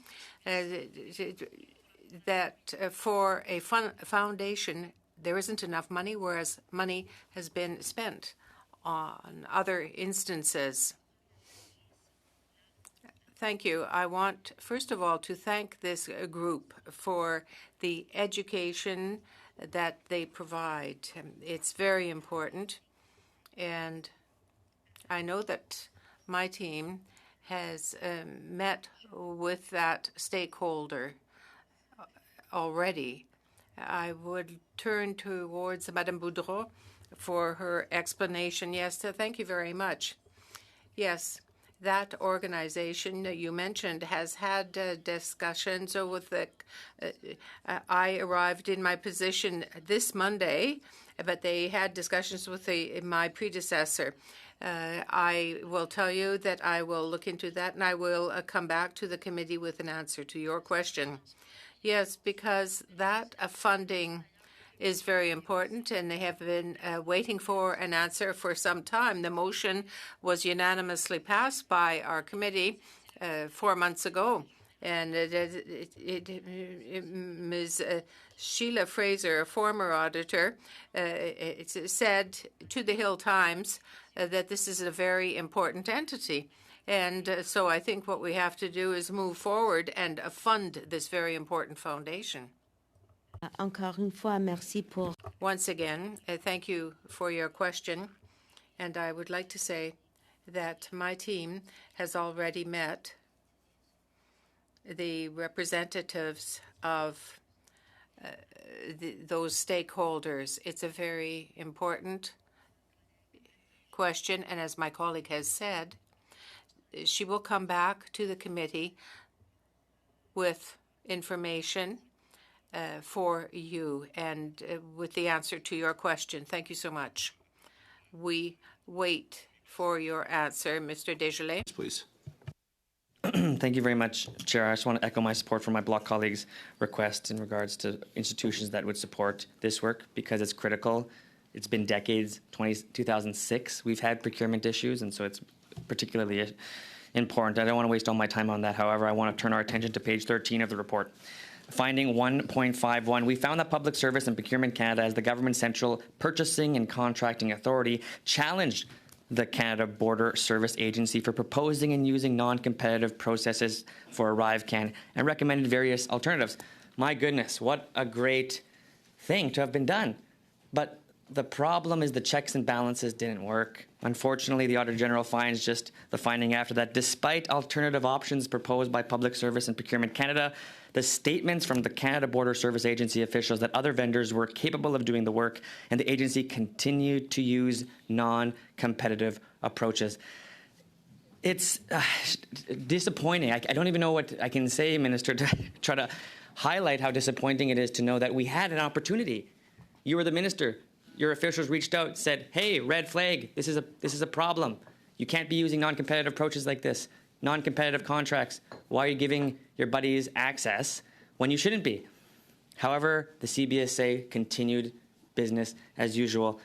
[SPEAKER 1] that for a foundation there isn't enough money, whereas money has been spent on other instances? Thank you. I want, first of all, to thank this group for the education that they provide. It's very important. And I know that my team has met with that stakeholder already. I would turn towards Madame Boudreau for her explanation. Yes, thank you very much. Yes. That organization that you mentioned has had discussions with the. I arrived in my position this Monday, but they had discussions with my predecessor. I will tell you that I will look into that, and I will come back to the committee with an answer to your question. Yes, because that funding is very important, and they have been waiting for an answer for some time. The motion was unanimously passed by our committee 4 months ago, And Ms. Sheila Fraser, a former auditor, said to the Hill Times that this is a very important entity. And so I think what we have to do is move forward and fund this very important foundation.
[SPEAKER 2] Encore une fois, merci pour.
[SPEAKER 1] Once again, thank you for your question. And I would like to say that my team has already met the representatives of those stakeholders. It's a very important question, and as my colleague has said, she will come back to the committee with information for you and with the answer to your question. Thank you so much. We wait for your answer, Mr. Desjardins.
[SPEAKER 3] Please.
[SPEAKER 8] Thank you very much, Chair. I just want to echo my support for my Bloc colleagues' request in regards to institutions that would support this work because it's critical. It's been decades, 2006, we've had procurement issues, and so it's particularly important. I don't want to waste all my time on that. However, I want to turn our attention to page 13 of the report. Finding 1.51, we found that Public Service and Procurement Canada, as the government's central purchasing and contracting authority, challenged the Canada Border Service Agency for proposing and using non-competitive processes for ArriveCan and recommended various alternatives. My goodness, what a great thing to have been done. But the problem is the checks and balances didn't work. Unfortunately, the Auditor General finds just the finding after that, despite alternative options proposed by Public Service and Procurement Canada, the statements from the Canada Border Service Agency officials that other vendors were capable of doing the work and the agency continued to use non-competitive approaches. It's disappointing. I don't even know what I can say, Minister, to try to highlight how disappointing it is to know that we had an opportunity. You were the minister. Your officials reached out, said, hey, red flag, this is a problem. You can't be using non-competitive approaches like this. Non-competitive contracts. Why are you giving your buddies access when you shouldn't be? However, the CBSA continued business as usual.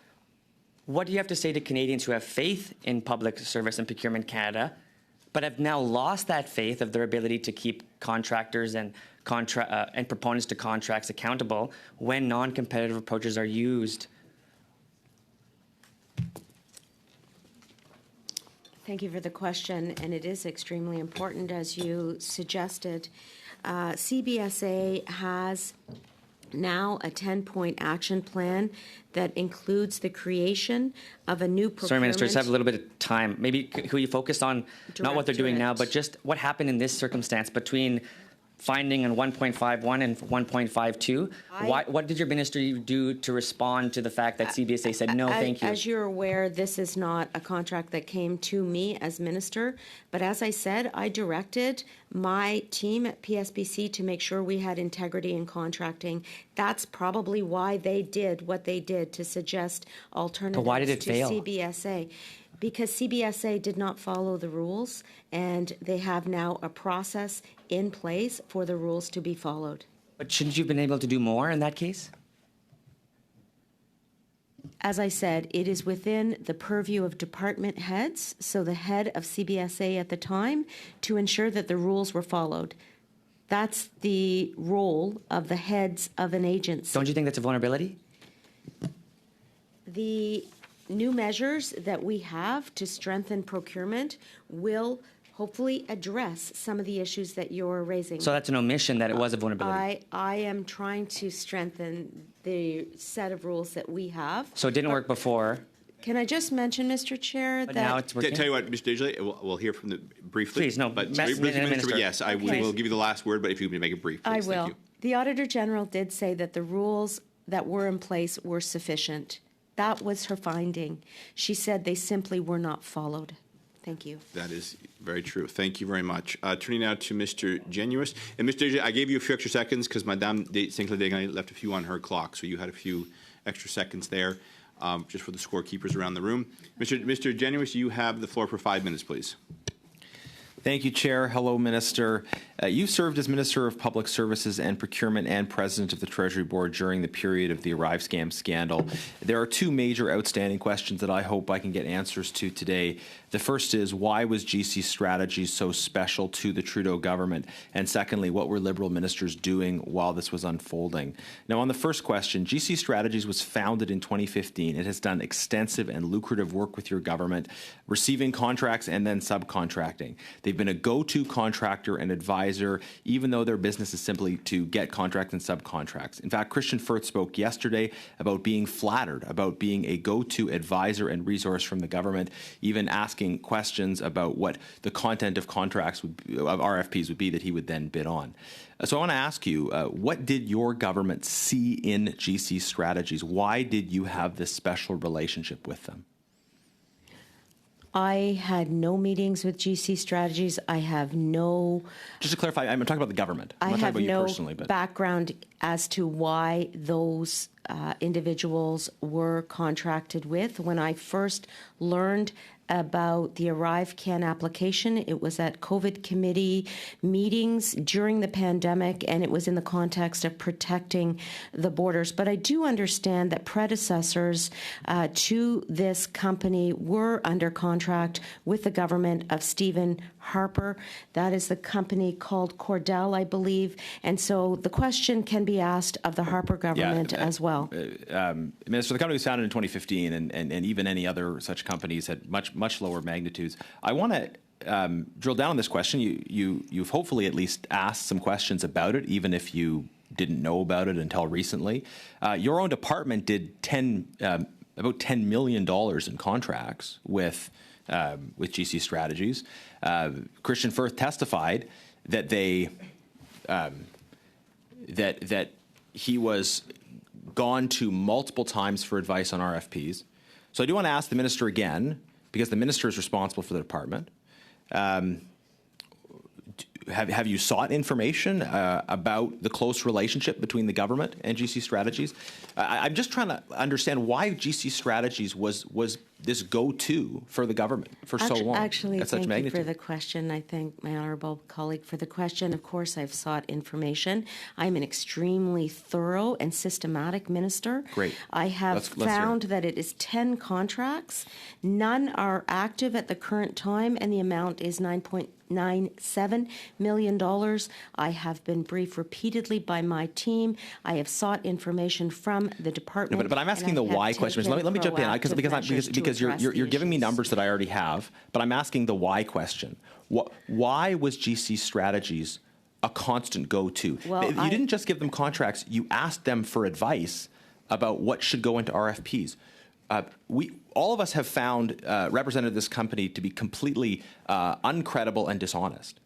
[SPEAKER 8] What do you have to say to Canadians who have faith in Public Service and Procurement Canada, but have now lost that faith of their ability to keep contractors and proponents to contracts accountable when non-competitive approaches are used?
[SPEAKER 2] Thank you for the question, and it is extremely important, as you suggested. CBSA has now a 10-point action plan that includes the creation of a new procurement.
[SPEAKER 8] Sorry, Minister, just have a little bit of time. Maybe could you focus on not what they're doing now, but just what happened in this circumstance between finding in 1.51 and 1.52. What did your ministry do to respond to the fact that CBSA said no, thank you?
[SPEAKER 2] As you're aware, this is not a contract that came to me as minister, but as I said, I directed my team at PSBC to make sure we had integrity in contracting. That's probably why they did what they did, to suggest alternatives
[SPEAKER 8] but why did it
[SPEAKER 2] to
[SPEAKER 8] fail?
[SPEAKER 2] CBSA. Because CBSA did not follow the rules, and they have now a process in place for the rules to be followed.
[SPEAKER 8] But shouldn't you have been able to do more in that case?
[SPEAKER 2] As I said, it is within the purview of department heads, so the head of CBSA at the time, to ensure that the rules were followed. That's the role of the heads of an agency.
[SPEAKER 8] Don't you think that's a vulnerability?
[SPEAKER 2] The new measures that we have to strengthen procurement will hopefully address some of the issues that you're raising.
[SPEAKER 8] So that's an omission that it was a vulnerability.
[SPEAKER 2] I am trying to strengthen the set of rules that we have.
[SPEAKER 8] So it didn't work before.
[SPEAKER 2] Can I just mention, Mr. Chair,
[SPEAKER 8] But
[SPEAKER 2] that
[SPEAKER 8] now it's working.
[SPEAKER 3] Tell you what, Mr. Desjardins, we'll hear from the briefly.
[SPEAKER 8] Please, no,
[SPEAKER 3] but
[SPEAKER 8] Minister.
[SPEAKER 3] yes, I will give you the last word, but if you can make it brief, please.
[SPEAKER 2] I will.
[SPEAKER 3] Thank you.
[SPEAKER 2] The Auditor General did say that the rules that were in place were sufficient. That was her finding. She said they simply were not followed. Thank you.
[SPEAKER 3] That is very true. Thank you very much. Turning now to Mr. Genuis. And Mr. Desjardins, I gave you a few extra seconds because Madame Sinclair-Desgagne left a few on her clock, so you had a few extra seconds there, just for the scorekeepers around the room. Mr. Genuis, you have the floor for 5 minutes, please.
[SPEAKER 6] Thank you, Chair. Hello, Minister. You served as Minister of Public Services and Procurement and President of the Treasury Board during the period of the Arrive Scam scandal. There are two major outstanding questions that I hope I can get answers to today. The first is, why was GC Strategies so special to the Trudeau government? And secondly, what were Liberal ministers doing while this was unfolding? Now, on the first question, GC Strategies was founded in 2015. It has done extensive and lucrative work with your government, receiving contracts and then subcontracting. They've been a go-to contractor and advisor, even though their business is simply to get contracts and subcontracts. In fact, Christian Firth spoke yesterday about being flattered, about being a go-to advisor and resource from the government, even asking questions about what the content of contracts of RFPs would be that he would then bid on. So I want to ask you, what did your government see in GC Strategies? Why did you have this special relationship with them?
[SPEAKER 2] I had no meetings with GC Strategies. I have no...
[SPEAKER 6] Just to clarify, I'm talking about the government. I'm not talking about you personally, but...
[SPEAKER 2] background as to why those individuals were contracted with. When I first learned about the Arrive Can application, it was at COVID committee meetings during the pandemic, and it was in the context of protecting the borders. But I do understand that predecessors to this company were under contract with the government of Stephen Harper. That is the company called Cordell, I believe. And so the question can be asked of the Harper government as well.
[SPEAKER 6] Minister, the company was founded in 2015, and even any other such companies had much lower magnitudes. I want to drill down on this question. You've hopefully at least asked some questions about it, even if you didn't know about it until recently. Your own department did about $10 million in contracts with GC Strategies. Christian Firth testified that that he was gone to multiple times for advice on RFPs. So I do want to ask the minister again, because the minister is responsible for the department. Have you sought information about the close relationship between the government and GC Strategies? I'm just trying to understand why GC Strategies was this go-to for the government for so long.
[SPEAKER 2] Actually, thank you for the question. I thank my honourable colleague for the question. Of course, I've sought information. I'm an extremely thorough and systematic minister.
[SPEAKER 6] Great.
[SPEAKER 2] I have found that it is 10 contracts. None are active at the current time, and the amount is $9.97 million. I have been briefed repeatedly by my team. I have sought information from the department.
[SPEAKER 6] But I'm asking the why question. Let me jump in because you're giving me numbers that I already have. But I'm asking the why question. Why was GC Strategies a constant go-to?
[SPEAKER 2] Well,
[SPEAKER 6] you didn't just give them contracts. You asked them for advice about what should go into RFPs. All of us have found represented this company to be completely uncredible and dishonest.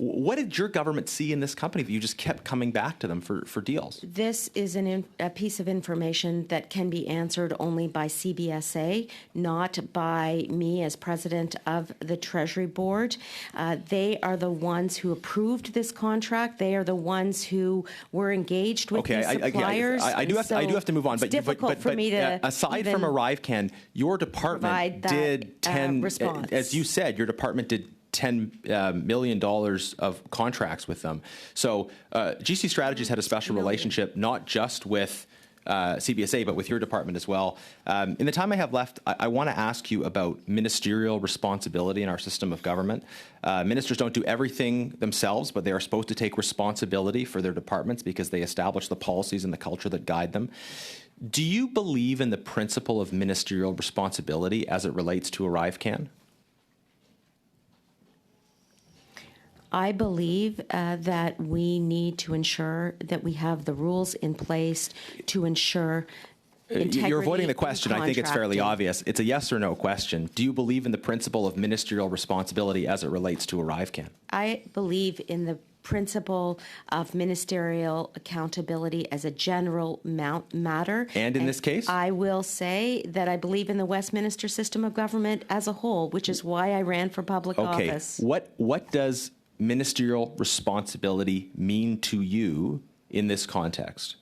[SPEAKER 6] What did your government see in this company that you just kept coming back to them for deals?
[SPEAKER 2] This is a piece of information that can be answered only by CBSA, not by me as president of the Treasury Board. They are the ones who approved this contract. They are the ones who were engaged with these suppliers.
[SPEAKER 6] I do have to move on.
[SPEAKER 2] It's difficult for me to
[SPEAKER 6] aside from ArriveCan, your department did 10.
[SPEAKER 2] Response.
[SPEAKER 6] As you said, your department did $10 million of contracts with them. So GC Strategies had a special relationship, not just with CBSA, but with your department as well. In the time I have left, I want to ask you about ministerial responsibility in our system of government. Ministers don't do everything themselves, but they are supposed to take responsibility for their departments because they establish the policies and the culture that guide them. Do you believe in the principle of ministerial responsibility as it relates to ArriveCan?
[SPEAKER 2] I believe that we need to ensure that we have the rules in place to ensure integrity.
[SPEAKER 6] You're avoiding the question. I think it's fairly
[SPEAKER 2] contracting.
[SPEAKER 6] obvious. It's a yes or no question. Do you believe in the principle of ministerial responsibility as it relates to ArriveCan?
[SPEAKER 2] I believe in the principle of ministerial accountability as a general matter.
[SPEAKER 6] And in this case?
[SPEAKER 2] I will say that I believe in the Westminster system of government as a whole, which is why I ran for public office.
[SPEAKER 6] What does ministerial responsibility mean to you in this context?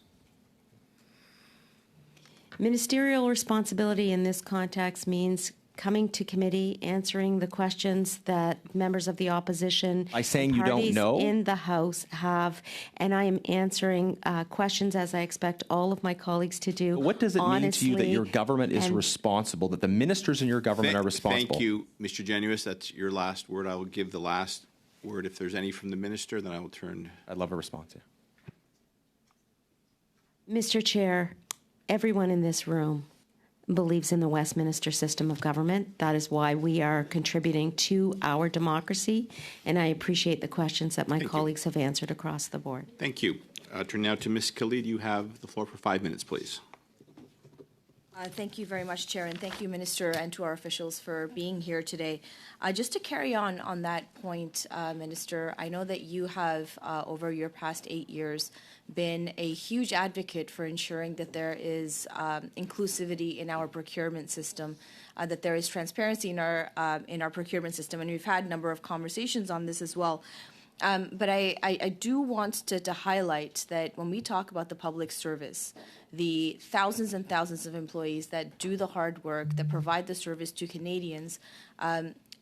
[SPEAKER 2] Ministerial responsibility in this context means coming to committee, answering the questions that members of the opposition
[SPEAKER 6] By saying
[SPEAKER 2] and
[SPEAKER 6] you don't
[SPEAKER 2] parties
[SPEAKER 6] know?
[SPEAKER 2] in the House have, and I am answering questions as I expect all of my colleagues to do.
[SPEAKER 6] What does it mean to you that your government is
[SPEAKER 2] and-
[SPEAKER 6] responsible, that the ministers in your government are responsible?
[SPEAKER 3] Thank you, Mr. Genuous. That's your last word. I will give the last word. If there's any from the minister, then I will turn.
[SPEAKER 6] I'd love a response, yeah.
[SPEAKER 2] Mr. Chair, everyone in this room believes in the Westminster system of government. That is why we are contributing to our democracy, and I appreciate the questions that my colleagues have answered across the board.
[SPEAKER 3] Thank you. Turn now to Ms. Khalid. You have the floor for 5 minutes, please.
[SPEAKER 11] Thank you very much, Chair, and thank you, Minister, and to our officials for being here today. Just to carry on that point, Minister, I know that you have, over your past 8 years, been a huge advocate for ensuring that there is inclusivity in our procurement system, that there is transparency in our procurement system, and we've had a number of conversations on this as well. But I do want to highlight that when we talk about the public service, the thousands and thousands of employees that do the hard work, that provide the service to Canadians,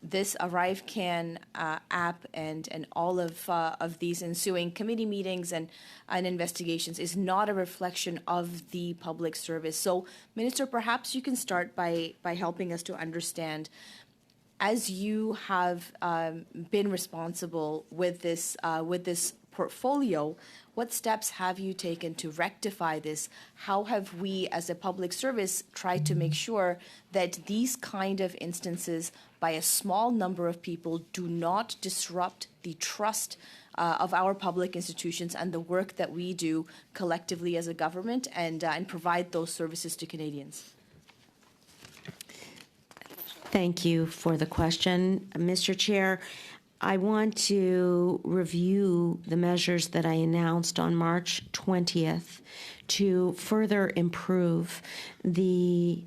[SPEAKER 11] this ArriveCan app and all of these ensuing committee meetings and investigations is not a reflection of the public service. So, Minister, perhaps you can start by helping us to understand, as you have been responsible with this portfolio, what steps have you taken to rectify this? How have we, as a public service, tried to make sure that these kind of instances by a small number of people do not disrupt the trust of our public institutions and the work that we do collectively as a government and provide those services to Canadians?
[SPEAKER 2] Thank you for the question, Mr. Chair. I want to review the measures that I announced on March 20th to further improve the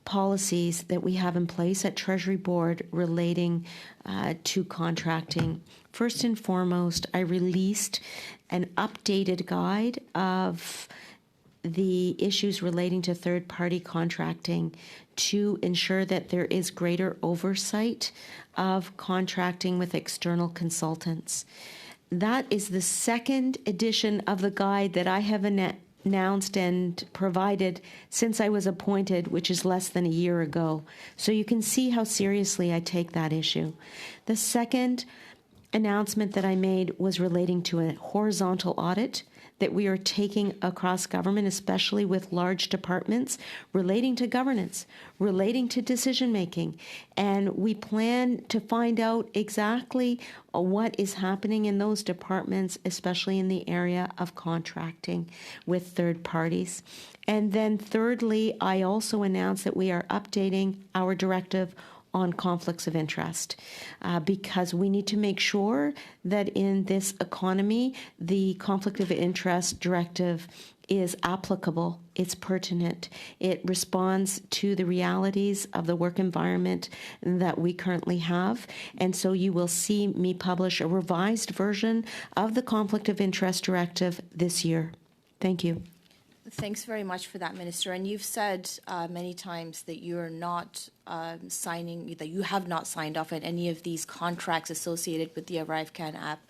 [SPEAKER 2] policies that we have in place at Treasury Board relating to contracting. First and foremost, I released an updated guide of the issues relating to third-party contracting to ensure that there is greater oversight of contracting with external consultants. That is the second edition of the guide that I have announced and provided since I was appointed, which is less than a year ago. So you can see how seriously I take that issue. The second announcement that I made was relating to a horizontal audit that we are taking across government, especially with large departments, relating to governance, relating to decision-making. And we plan to find out exactly what is happening in those departments, especially in the area of contracting with third parties. And then thirdly, I also announced that we are updating our directive on conflicts of interest, because we need to make sure that in this economy, the conflict of interest directive is applicable, it's pertinent, it responds to the realities of the work environment that we currently have. And so you will see me publish a revised version of the conflict of interest directive this year. Thank you.
[SPEAKER 11] Thanks very much for that, Minister. And you've said many times that you're not that you have not signed off on any of these contracts associated with the ArriveCan app,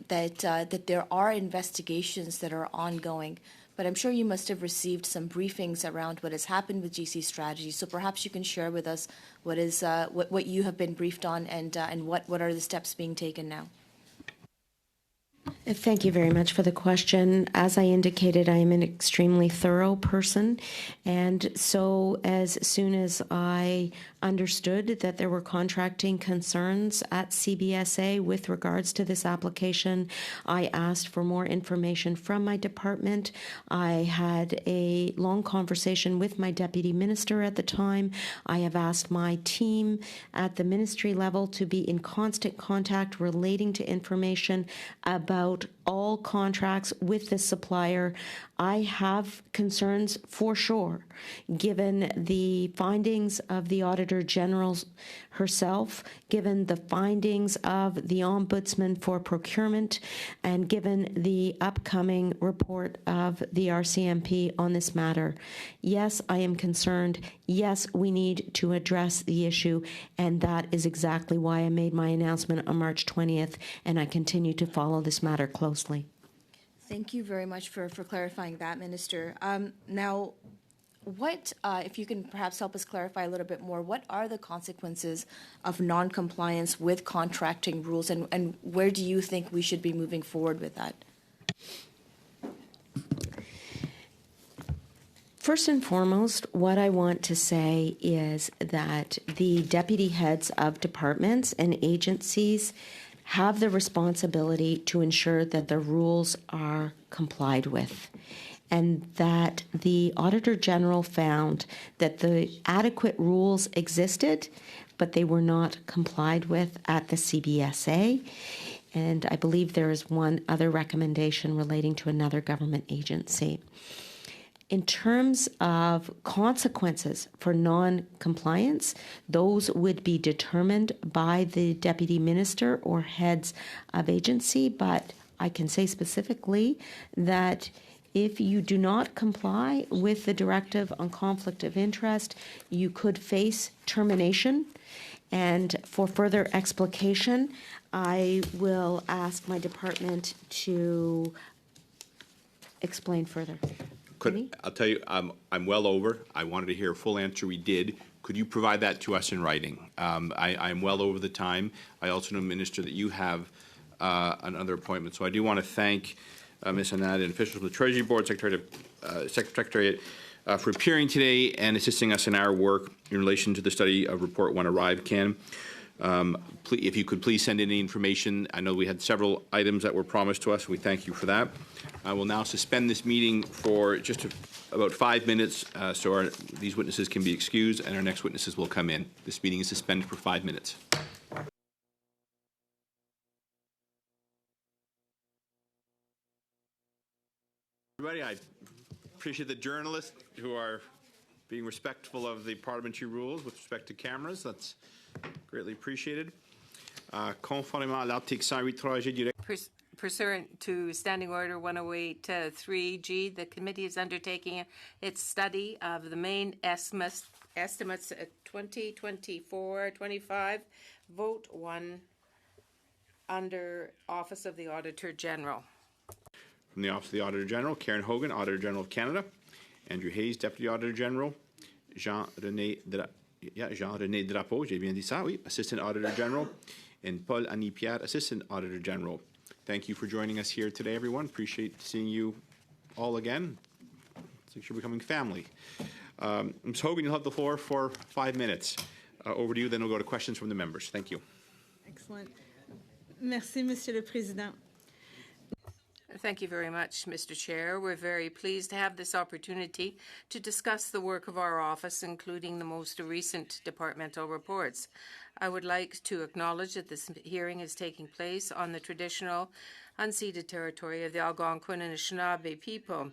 [SPEAKER 11] that there are investigations that are ongoing. But I'm sure you must have received some briefings around what has happened with GC Strategy. So perhaps you can share with us what you have been briefed on and what are the steps being taken now.
[SPEAKER 2] Thank you very much for the question. As I indicated, I am an extremely thorough person, and so as soon as I understood that there were contracting concerns at CBSA with regards to this application, I asked for more information from my department. I had a long conversation with my deputy minister at the time. I have asked my team at the ministry level to be in constant contact relating to information about all contracts with this supplier. I have concerns for sure, given the findings of the Auditor General herself, given the findings of the Ombudsman for Procurement, and given the upcoming report of the RCMP on this matter. Yes, I am concerned. Yes, we need to address the issue, and that is exactly why I made my announcement on March 20th, and I continue to follow this matter closely.
[SPEAKER 11] Thank you very much for clarifying that, Minister. Now, what, if you can perhaps help us clarify a little bit more, what are the consequences of non-compliance with contracting rules, and where do you think we should be moving forward with that?
[SPEAKER 2] First and foremost, what I want to say is that the deputy heads of departments and agencies have the responsibility to ensure that the rules are complied with, and that the Auditor General found that the adequate rules existed, but they were not complied with at the CBSA. And I believe there is one other recommendation relating to another government agency. In terms of consequences for non-compliance, those would be determined by the Deputy Minister or heads of agency, but I can say specifically that if you do not comply with the directive on conflict of interest, you could face termination. And for further explication, I will ask my department to explain further.
[SPEAKER 3] I'll tell you, I'm well over. I wanted to hear a full answer. We did. Could you provide that to us in writing? I'm well over the time. I also know, Minister, that you have another appointment. So I do want to thank Ms. Anad and officials of the Treasury Board, Secretariat, for appearing today and assisting us in our work in relation to the study of Report 1 ArriveCAN. If you could please send in any information. I know we had several items that were promised to us. We thank you for that. I will now suspend this meeting for just about 5 minutes so these witnesses can be excused and our next witnesses will come in. This meeting is suspended for 5 minutes. Everybody, I appreciate the journalists who are being respectful of the parliamentary rules with respect to cameras. That's greatly appreciated. Conformément à l'article 108.3G du
[SPEAKER 1] Pursuant to Standing Order 108.3G, the committee is undertaking its study of the main estimates 2024-25, Vote 1, under Office of the Auditor General.
[SPEAKER 3] From the Office of the Auditor General, Karen Hogan, Auditor General of Canada, Andrew Hayes, Deputy Auditor General, Jean-René Drapeau, j'ai bien dit ça, oui, Assistant Auditor General, and Paul-Annie Pierre, Assistant Auditor General. Thank you for joining us here today, everyone. Appreciate seeing you all again. It's like you're becoming family. Ms. Hogan, you'll have the floor for 5 minutes. Over to you, then we'll go to questions from the members. Thank you.
[SPEAKER 13] Excellent. Merci, Monsieur le Président.
[SPEAKER 1] Thank you very much, Mr. Chair. We're very pleased to have this opportunity to discuss the work of our office, including the most recent departmental reports. I would like to acknowledge that this hearing is taking place on the traditional unceded territory of the Algonquin and Anishinaabe people.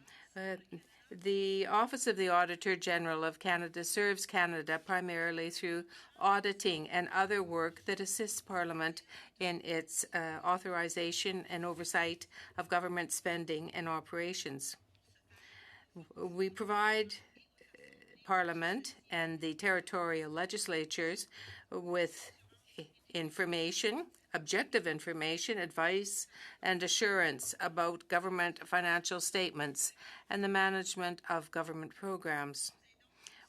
[SPEAKER 1] The Office of the Auditor General of Canada serves Canada primarily through auditing and other work that assists Parliament in its authorization and oversight of government spending and operations. We provide Parliament and the territorial legislatures with information, objective information, advice, and assurance about government financial statements and the management of government programs.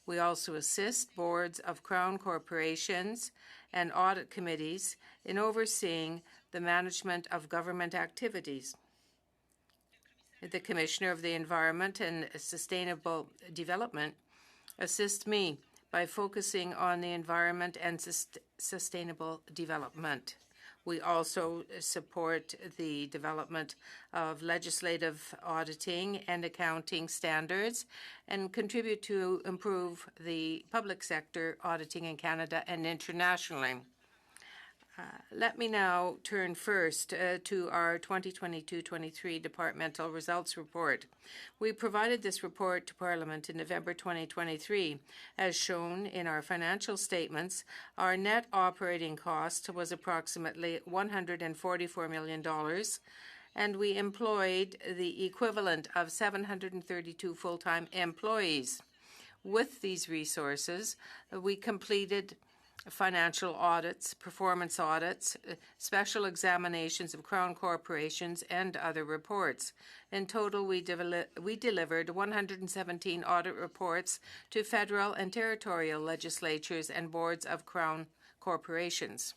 [SPEAKER 1] We also assist boards of Crown corporations and audit committees in overseeing the management of government activities. The Commissioner of the Environment and Sustainable Development assists me by focusing on the environment and sustainable development. We also support the development of legislative auditing and accounting standards and contribute to improve the public sector auditing in Canada and internationally. Let me now turn first to our 2022-23 Departmental Results Report. We provided this report to Parliament in November 2023. As shown in our financial statements, our net operating cost was approximately $144 million, and we employed the equivalent of 732 full-time employees. With these resources, we completed financial audits, performance audits, special examinations of Crown corporations, and other reports. In total, we delivered 117 audit reports to federal and territorial legislatures and boards of Crown corporations.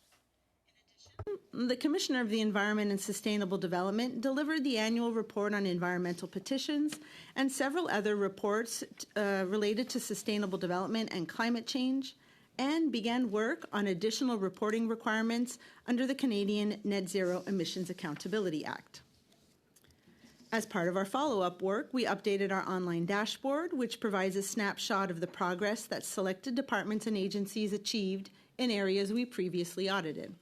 [SPEAKER 13] The Commissioner of the Environment and Sustainable Development delivered the annual report on environmental petitions and several other reports related to sustainable development and climate change, and began work on additional reporting requirements under the Canadian Net Zero Emissions Accountability Act. As part of our follow-up work, we updated our online dashboard, which provides a snapshot of the progress that selected departments and agencies achieved in areas we previously audited.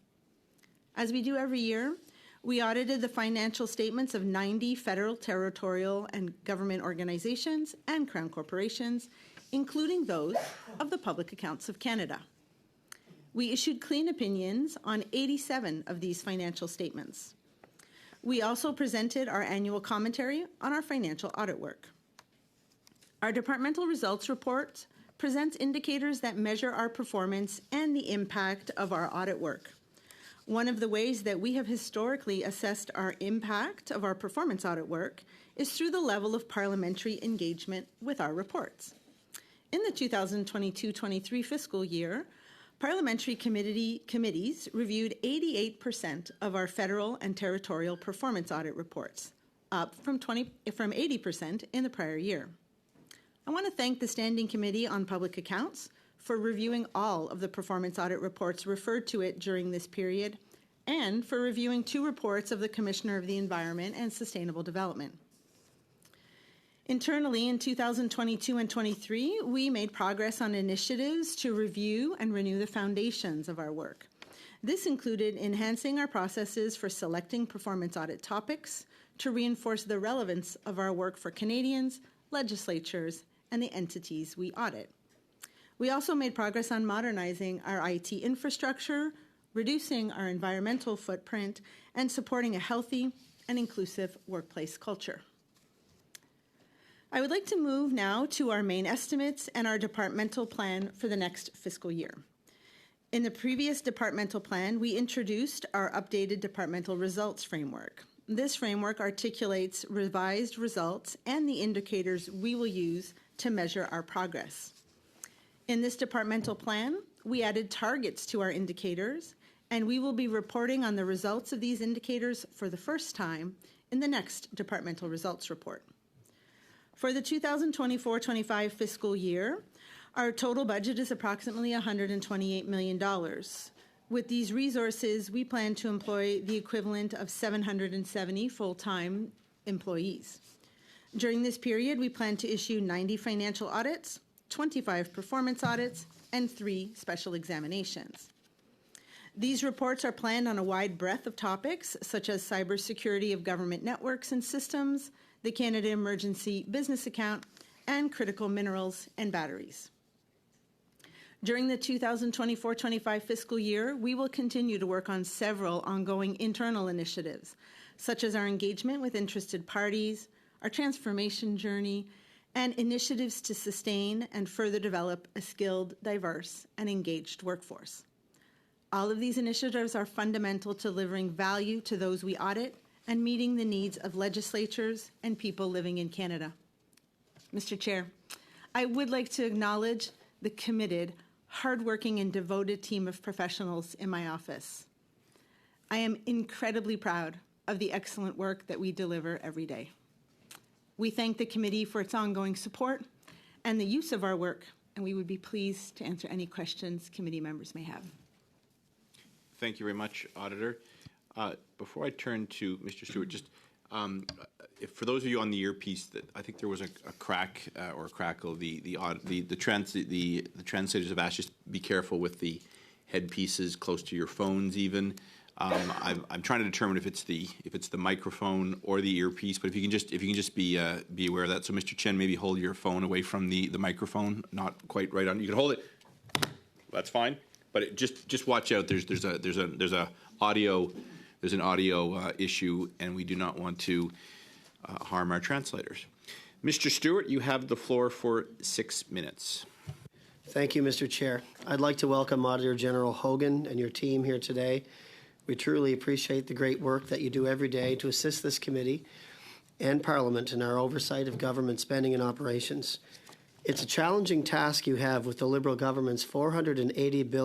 [SPEAKER 13] As we do every year, we audited the financial statements of 90 federal, territorial, and government organizations and Crown corporations, including those of the Public Accounts of Canada. We issued clean opinions on 87 of these financial statements. We also presented our annual commentary on our financial audit work. Our departmental results report presents indicators that measure our performance and the impact of our audit work. One of the ways that we have historically assessed our impact of our performance audit work is through the level of parliamentary engagement with our reports. In the 2022-23 fiscal year, parliamentary committees reviewed 88% of our federal and territorial performance audit reports, up from 80% in the prior year. I want to thank the Standing Committee on Public Accounts for reviewing all of the performance audit reports referred to it during this period, and for reviewing 2 reports of the Commissioner of the Environment and Sustainable Development. Internally, in 2022 and 23, we made progress on initiatives to review and renew the foundations of our work. This included enhancing our processes for selecting performance audit topics to reinforce the relevance of our work for Canadians, legislatures, and the entities we audit. We also made progress on modernizing our IT infrastructure, reducing our environmental footprint, and supporting a healthy and inclusive workplace culture. I would like to move now to our main estimates and our departmental plan for the next fiscal year. In the previous departmental plan, we introduced our updated departmental results framework. This framework articulates revised results and the indicators we will use to measure our progress. In this departmental plan, we added targets to our indicators, and we will be reporting on the results of these indicators for the first time in the next departmental results report. For the 2024-25 fiscal year, our total budget is approximately $128 million. With these resources, we plan to employ the equivalent of 770 full-time employees. During this period, we plan to issue 90 financial audits, 25 performance audits, and 3 special examinations. These reports are planned on a wide breadth of topics, such as cybersecurity of government networks and systems, the Canada Emergency Business Account, and critical minerals and batteries. During the 2024-25 fiscal year, we will continue to work on several ongoing internal initiatives, such as our engagement with interested parties, our transformation journey, and initiatives to sustain and further develop a skilled, diverse, and engaged workforce. All of these initiatives are fundamental to delivering value to those we audit and meeting the needs of legislatures and people living in Canada. Mr. Chair, I would like to acknowledge the committed, hardworking, and devoted team of professionals in my office. I am incredibly proud of the excellent work that we deliver every day. We thank the committee for its ongoing support and the use of our work, and we would be pleased to answer any questions committee members may have.
[SPEAKER 3] Thank you very much, Auditor. Before I turn to Mr. Stewart, just if for those of you on the earpiece, that I think there was a crack or a crackle. The translators have asked just be careful with the headpieces close to your phones even. I'm trying to determine if it's the microphone or the earpiece, but if you can just be aware of that. So, Mr. Chen, maybe hold your phone away from the microphone, not quite right on. You can hold it. That's fine, but just watch out. There's an audio issue, and we do not want to harm our translators. Mr. Stewart, you have the floor for 6 minutes.
[SPEAKER 14] Thank you, Mr. Chair. I'd like to welcome Auditor General Hogan and your team here today. We truly appreciate the great work that you do every day to assist this committee and Parliament in our oversight of government spending and operations. It's a challenging task you have with the Liberal government's $480 billion